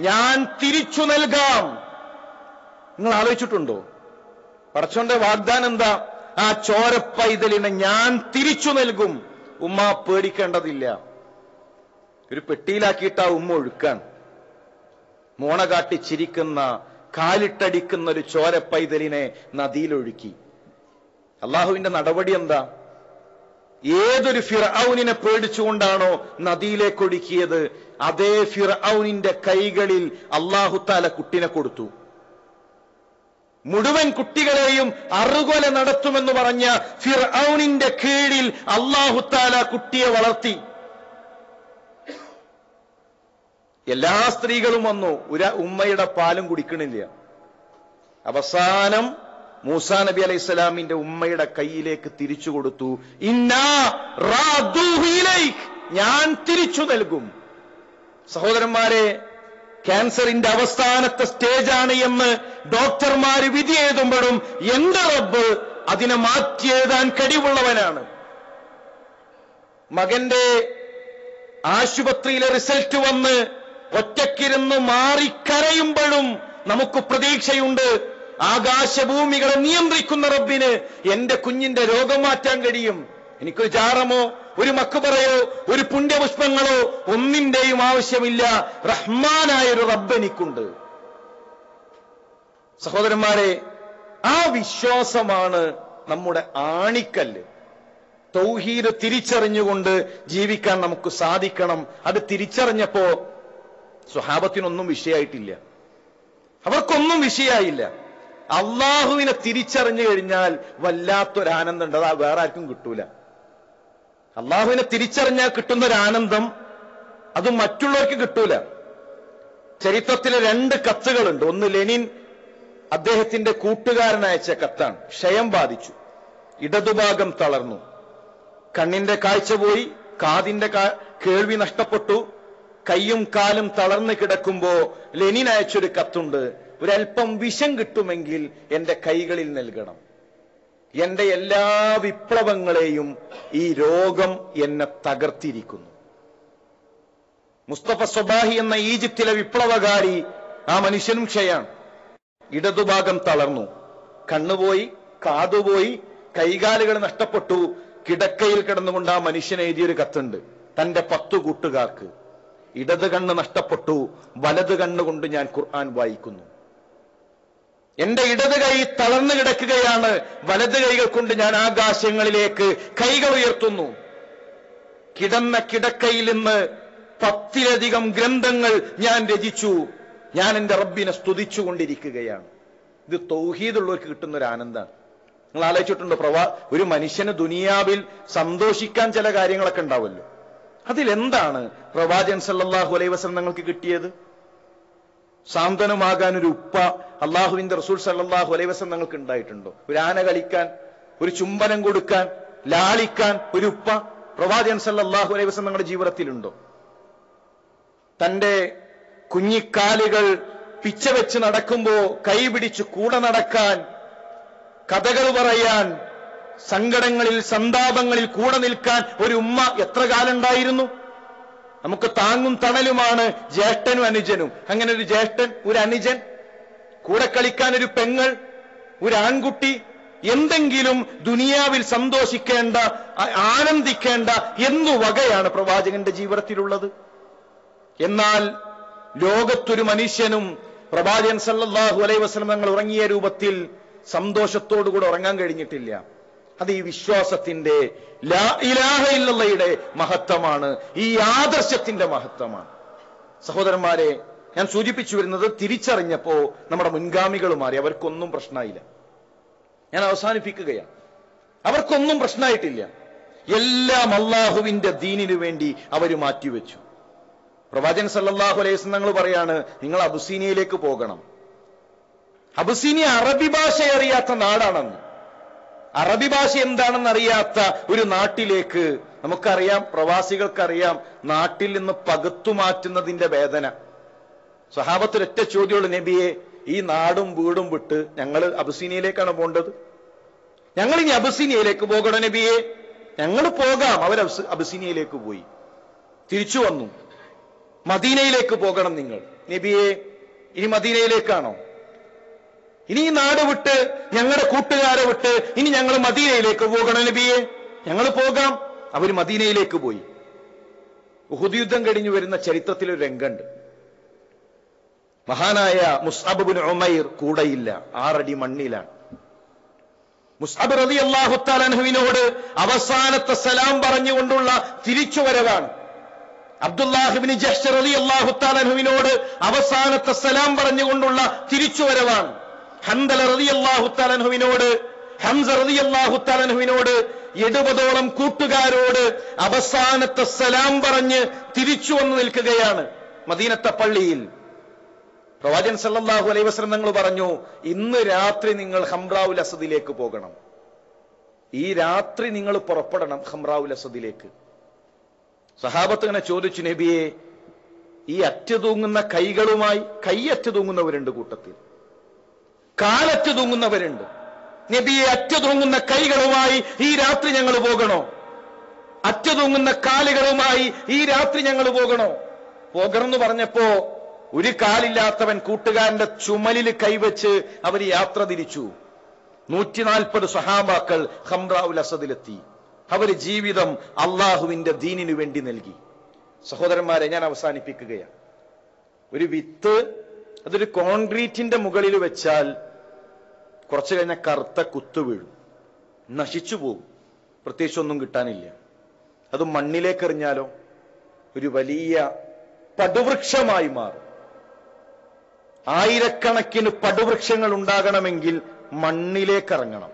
S1: ഞാൻ തിരിച്ചു നൽകാം. നിങ്ങൾ ആലോചിച്ചിട്ടുണ്ടോ പടച്ചോന്റെ വാഗ്ദാനം എന്താ? ആ ചോര പൈതലിനെ ഞാൻ തിരിച്ചു നൽകും. ഉമ്മ പേടിക്കേണ്ടതില്ല. ഒരു പെട്ടിയിലാക്കിയിട്ട് ആ ഉമ്മ ഒഴുക്കാൻ, മോണ കാട്ടി ചിരിക്കുന്ന, കാലിട്ടടിക്കുന്ന ഒരു ചോര പൈതലിനെ നദിയിലൊഴുക്കി. അള്ളാഹുവിന്റെ നടപടി എന്താ? ഏതൊരു ഫിർഔനിനെ പേടിച്ചുകൊണ്ടാണോ നദിയിലേക്ക് ഒഴുക്കിയത്, അതേ ഫിർഔനിന്റെ കൈകളിൽ അല്ലാഹു തആല കുട്ടിനെ കൊടുത്തു. മുഴുവൻ കുട്ടികളെയും അറുകൊല നടത്തുമെന്ന് പറഞ്ഞ ഫിർഔനിന്റെ കീഴിൽ അല്ലാഹു തആല കുട്ടിയെ വളർത്തി. എല്ലാ സ്ത്രീകളും വന്നു, ഒരു ഉമ്മയുടെ പാലും കുടിക്കണില്ല. അവസാനം മൂസാ നബി അലൈഹി സ്വലാമിന്റെ ഉമ്മയുടെ കയ്യിലേക്ക് തിരിച്ചു കൊടുത്തു. ഇന്നാ റാദൂഹു ഇലൈക്, ഞാൻ തിരിച്ചു നൽകും. സഹോദരന്മാരെ, ക്യാൻസറിന്റെ അവസാനത്തെ സ്റ്റേജാണ് എന്ന് ഡോക്ടർമാര് വിധി എഴുതുമ്പോഴും എന്റെ റബ്ബ് അതിനെ മാറ്റിയെഴുതാൻ കഴിവുള്ളവനാണ്. മകന്റെ ആശുപത്രിയിലെ റിസൾട്ട് വന്ന് ഒറ്റക്കിരുന്ന് മാറിക്കരയുമ്പോഴും നമുക്ക് പ്രതീക്ഷയുണ്ട്, ആകാശഭൂമികളെ നിയന്ത്രിക്കുന്ന റബ്ബിന് എന്റെ കുഞ്ഞിന്റെ രോഗം മാറ്റാൻ കഴിയും. എനിക്കൊരു ജാറമോ ഒരു മക്ബറയോ ഒരു പുണ്യപുഷ്പങ്ങളോ ഒന്നിന്റെയും ആവശ്യമില്ല. റഹ്മാനായൊരു റബ്ബ് എനിക്കുണ്ട്. സഹോദരന്മാരെ, ആ വിശ്വാസമാണ് നമ്മുടെ ആണിക്കല്ല്. തൗഹീദ് തിരിച്ചറിഞ്ഞുകൊണ്ട് ജീവിക്കാൻ നമുക്ക് സാധിക്കണം. അത് തിരിച്ചറിഞ്ഞപ്പോ സ്വഹാബത്തിനൊന്നും വിഷയായിട്ടില്ല, അവർക്കൊന്നും വിഷയായില്ല. അള്ളാഹുവിനെ തിരിച്ചറിഞ്ഞു കഴിഞ്ഞാൽ വല്ലാത്തൊരാനന്ദം ഉണ്ട്, അത് വേറെ ആർക്കും കിട്ടൂല. അള്ളാഹുവിനെ തിരിച്ചറിഞ്ഞാൽ കിട്ടുന്നൊരാനന്ദം അത് മറ്റുള്ളവർക്ക് കിട്ടൂല. ചരിത്രത്തിലെ 2 കത്തുകളുണ്ട്. ഒന്ന് ലെനിൻ അദ്ദേഹത്തിന്റെ കൂട്ടുകാരൻ അയച്ച കത്താണ്. ക്ഷയം ബാധിച്ചു, ഇടതുഭാഗം തളർന്നു, കണ്ണിന്റെ കാഴ്ച പോയി, കാതിന്റെ കേൾവി നഷ്ടപ്പെട്ടു, കയ്യും കാലും തളർന്നു കിടക്കുമ്പോ ലെനിൻ അയച്ചൊരു കത്തുണ്ട്, ഒരൽപ്പം വിഷം കിട്ടുമെങ്കിൽ എന്റെ കൈകളിൽ നൽകണം. എന്റെ എല്ലാ വിപ്ലവങ്ങളെയും ഈ രോഗം എന്നെ തകർത്തിരിക്കുന്നു. മുസ്തഫ സ്വബാഹി എന്ന ഈജിപ്തിലെ വിപ്ലവകാരി, ആ മനുഷ്യനും ക്ഷയാണ്. ഇടതുഭാഗം തളർന്നു, കണ്ണുപോയി, കാതുപോയി, കൈകാലുകൾ നഷ്ടപ്പെട്ടു. കിടക്കയിൽ കിടന്നുകൊണ്ട് ആ മനുഷ്യൻ എഴുതിയൊരു കത്തുണ്ട് തന്റെ 10 കൂട്ടുകാർക്ക്. ഇടത് കണ്ണ് നഷ്ടപ്പെട്ടു, വലത് കണ്ണുകൊണ്ട് ഞാൻ ഖുർആൻ വായിക്കുന്നു. എന്റെ ഇടത് കൈ തളർന്നു കിടക്കുകയാണ്, വലത് കൈകൾ കൊണ്ട് ഞാൻ ആകാശങ്ങളിലേക്ക് കൈകൾ ഉയർത്തുന്നു. കിടന്ന കിടക്കയിൽ നിന്ന് 10-ലധികം ഗ്രന്ഥങ്ങൾ ഞാൻ രചിച്ചു. ഞാൻ എന്റെ റബ്ബിനെ സ്തുതിച്ചുകൊണ്ടിരിക്കുകയാണ്. ഇത് തൗഹീദുള്ളവർക്ക് കിട്ടുന്ന ഒരു ആനന്ദമാണ്. നിങ്ങൾ ആലോചിച്ചിട്ടുണ്ടോ? ഒരു മനുഷ്യന് ദുനിയാവിൽ സന്തോഷിക്കാൻ ചില കാര്യങ്ങളൊക്കെ ഉണ്ടാവുമല്ലോ. അതിലെന്താണ് പ്രവാചകൻ സല്ലല്ലാഹു അലൈഹി വസല്ലം നിങ്ങൾക്ക് കിട്ടിയത്? സാന്ത്വനമാകാൻ ഒരു ഉപ്പ, അള്ളാഹുവിന്റെ റസൂൽ സല്ലല്ലാഹു അലൈഹി വസല്ലം നിങ്ങൾക്ക് ഉണ്ടായിട്ടുണ്ടോ? ഒരു ആന കളിക്കാൻ, ഒരു ചുംബനം കൊടുക്കാൻ, ലാളിക്കാൻ ഒരു ഉപ്പ പ്രവാചകൻ സല്ലല്ലാഹു അലൈഹി വസല്ലം നിങ്ങളുടെ ജീവിതത്തിലുണ്ടോ? തന്റെ കുഞ്ഞിക്കാലുകൾ പിച്ച വെച്ച് നടക്കുമ്പോ കൈപിടിച്ച് കൂടെ നടക്കാൻ, കഥകൾ പറയാൻ, സങ്കടങ്ങളിൽ സന്താപങ്ങളിൽ കൂടെ നിൽക്കാൻ ഒരു ഉമ്മ എത്ര കാലം ഉണ്ടായിരുന്നു? നമുക്ക് താങ്ങും തണലുമാണ് ജ്യേഷ്ഠനും അനുജനും. അങ്ങനെ ഒരു ജ്യേഷ്ഠൻ, ഒരു അനുജൻ, കൂടെ കളിക്കാൻ ഒരു പെങ്ങൾ, ഒരു ആൺകുട്ടി, എന്തെങ്കിലും ദുനിയാവിൽ സന്തോഷിക്കേണ്ട, ആനന്ദിക്കേണ്ട എന്നു വകയാണ് പ്രവാചകന്റെ ജീവിതത്തിലുള്ളത്. എന്നാൽ ലോകത്തൊരു മനുഷ്യനും പ്രവാചകൻ സല്ലല്ലാഹു അലൈഹി വസല്ലം തങ്ങൾ ഉറങ്ങിയ രൂപത്തിൽ സന്തോഷത്തോടുകൂടെ ഉറങ്ങാൻ കഴിഞ്ഞിട്ടില്ല. അത് ഈ വിശ്വാസത്തിന്റെ, ലാ ഇലാഹ ഇല്ലല്ലാഹയുടെ മഹത്വമാണ്, ഈ ആദർശത്തിന്റെ മഹത്വമാണ്. സഹോദരന്മാരെ, ഞാൻ സൂചിപ്പിച്ചു വരുന്നത്, തിരിച്ചറിഞ്ഞപ്പോ നമ്മുടെ മുൻഗാമികൾ മാറി. അവർക്കൊന്നും പ്രശ്നമായില്ല. ഞാൻ അവസാനിപ്പിക്കുകയാണ്. അവർക്കൊന്നും പ്രശ്നമായിട്ടില്ല. എല്ലാം അള്ളാഹുവിന്റെ ദീനിനു വേണ്ടി അവർ മാറ്റിവെച്ചു. പ്രവാചകൻ സല്ലല്ലാഹു അലൈഹി വസല്ലം തങ്ങൾ പറയാണ്, നിങ്ങൾ അബുസീനിയയിലേക്ക് പോകണം. അബുസീനിയ അറബി ഭാഷ അറിയാത്ത നാടാണെന്ന്. അറബി ഭാഷ എന്താണെന്ന് അറിയാത്ത ഒരു നാട്ടിലേക്ക്, നമുക്കറിയാം, പ്രവാസികൾക്കറിയാം നാട്ടിൽ നിന്ന് പകുത്തു മാറ്റുന്നതിന്റെ വേദന. സ്വഹാബത്തിൽ ഒറ്റ ചോദ്യമുള്ളൂ, നബിയെ, ഈ നാടും വീടും വിട്ട് ഞങ്ങൾ അബുസീനിയയിലേക്കാണ് പോകേണ്ടത്, ഞങ്ങൾ ഇനി അബുസീനിയയിലേക്ക് പോകണം നബിയെ. ഞങ്ങൾ പോകാം. അവർ അബുസീനിയയിലേക്ക് പോയി, തിരിച്ചു വന്നു. മദീനയിലേക്ക് പോകണം നിങ്ങൾ നബിയെ. ഇനി മദീനയിലേക്കാണോ? ഇനി ഈ നാട് വിട്ട്, ഞങ്ങളുടെ കൂട്ടുകാരെ വിട്ട് ഇനി ഞങ്ങൾ മദീനയിലേക്ക് പോകണം നബിയെ. ഞങ്ങൾ പോകാം. അവർ മദീനയിലേക്ക് പോയി. ഉഹുദ് യുദ്ധം കഴിഞ്ഞു വരുന്ന ചരിത്രത്തിൽ ഒരു രംഗമുണ്ട്. മഹാനായ മുസ്അബ് ഇബ്നു ഉമൈർ കൂടെയില്ല, 6 അടി മണ്ണിലാണ്. മുസ്അബ് റളിയല്ലാഹു തആല അൻഹുവിനോട് അവസാനത്തെ സലാം പറഞ്ഞുകൊണ്ടുള്ള തിരിച്ചുവരവാണ്. അബ്ദുല്ലാഹ് ഇബ്നു ജഹ്ശ് റളിയല്ലാഹു തആല അൻഹുവിനോട് അവസാനത്തെ സലാം പറഞ്ഞുകൊണ്ടുള്ള തിരിച്ചുവരവാണ്. ഹംദല റളിയല്ലാഹു തആല അൻഹുവിനോട്, ഹംസ റളിയല്ലാഹു തആല അൻഹുവിനോട്, 70ഓളം കൂട്ടുകാരോട് അവസാനത്തെ സലാം പറഞ്ഞ് തിരിച്ചു വന്നു നിൽക്കുകയാണ് മദീനത്തെ പള്ളിയിൽ. പ്രവാചകൻ സല്ലല്ലാഹു അലൈഹി വസല്ലം തങ്ങൾ പറഞ്ഞു, ഇന്ന് രാത്രി നിങ്ങൾ ഹംറാഉൽ അസദിലേക്ക് പോകണം. ഈ രാത്രി നിങ്ങൾ പുറപ്പെടണം ഹംറാഉൽ അസദിലേക്ക്. സഹാബത്ത് ഇങ്ങനെ ചോദിച്ചു, നബിയെ, ഈ അറ്റു തൂങ്ങുന്ന കൈകളുമായി, കൈയറ്റു തൂങ്ങുന്നവരുണ്ട് കൂട്ടത്തിൽ, കാലറ്റു തൂങ്ങുന്നവരുണ്ട്. നബിയെ, അറ്റു തൂങ്ങുന്ന കൈകളുമായി ഈ രാത്രി ഞങ്ങൾ പോകണോ? അറ്റു തൂങ്ങുന്ന കാലുകളുമായി ഈ രാത്രി ഞങ്ങൾ പോകണോ? പോകണമെന്ന് പറഞ്ഞപ്പോ ഒരു കാലില്ലാത്തവൻ കൂട്ടുകാരന്റെ ചുമലിൽ കൈവച്ച് അവർ യാത്ര തിരിച്ചു. 140 സ്വഹാബാക്കൾ ഹംറാഉൽ അസദിലെത്തി. അവര് ജീവിതം അള്ളാഹുവിന്റെ ദീനിനു വേണ്ടി നൽകി. സഹോദരന്മാരെ, ഞാൻ അവസാനിപ്പിക്കുകയാണ്. ഒരു വിത്ത് അതൊരു കോൺക്രീറ്റിന്റെ മുകളിൽ വെച്ചാൽ കുറച്ചു കഴിഞ്ഞാൽ കറുത്ത കുത്തു വീഴും, നശിച്ചു പോകും, പ്രത്യേകിച്ച് ഒന്നും കിട്ടാനില്ല. അത് മണ്ണിലേക്ക് എറിഞ്ഞാലോ ഒരു വലിയ പടുവൃക്ഷമായി മാറും. ആയിരക്കണക്കിന് പടുവൃക്ഷങ്ങൾ ഉണ്ടാകണമെങ്കിൽ മണ്ണിലേക്ക് ഇറങ്ങണം.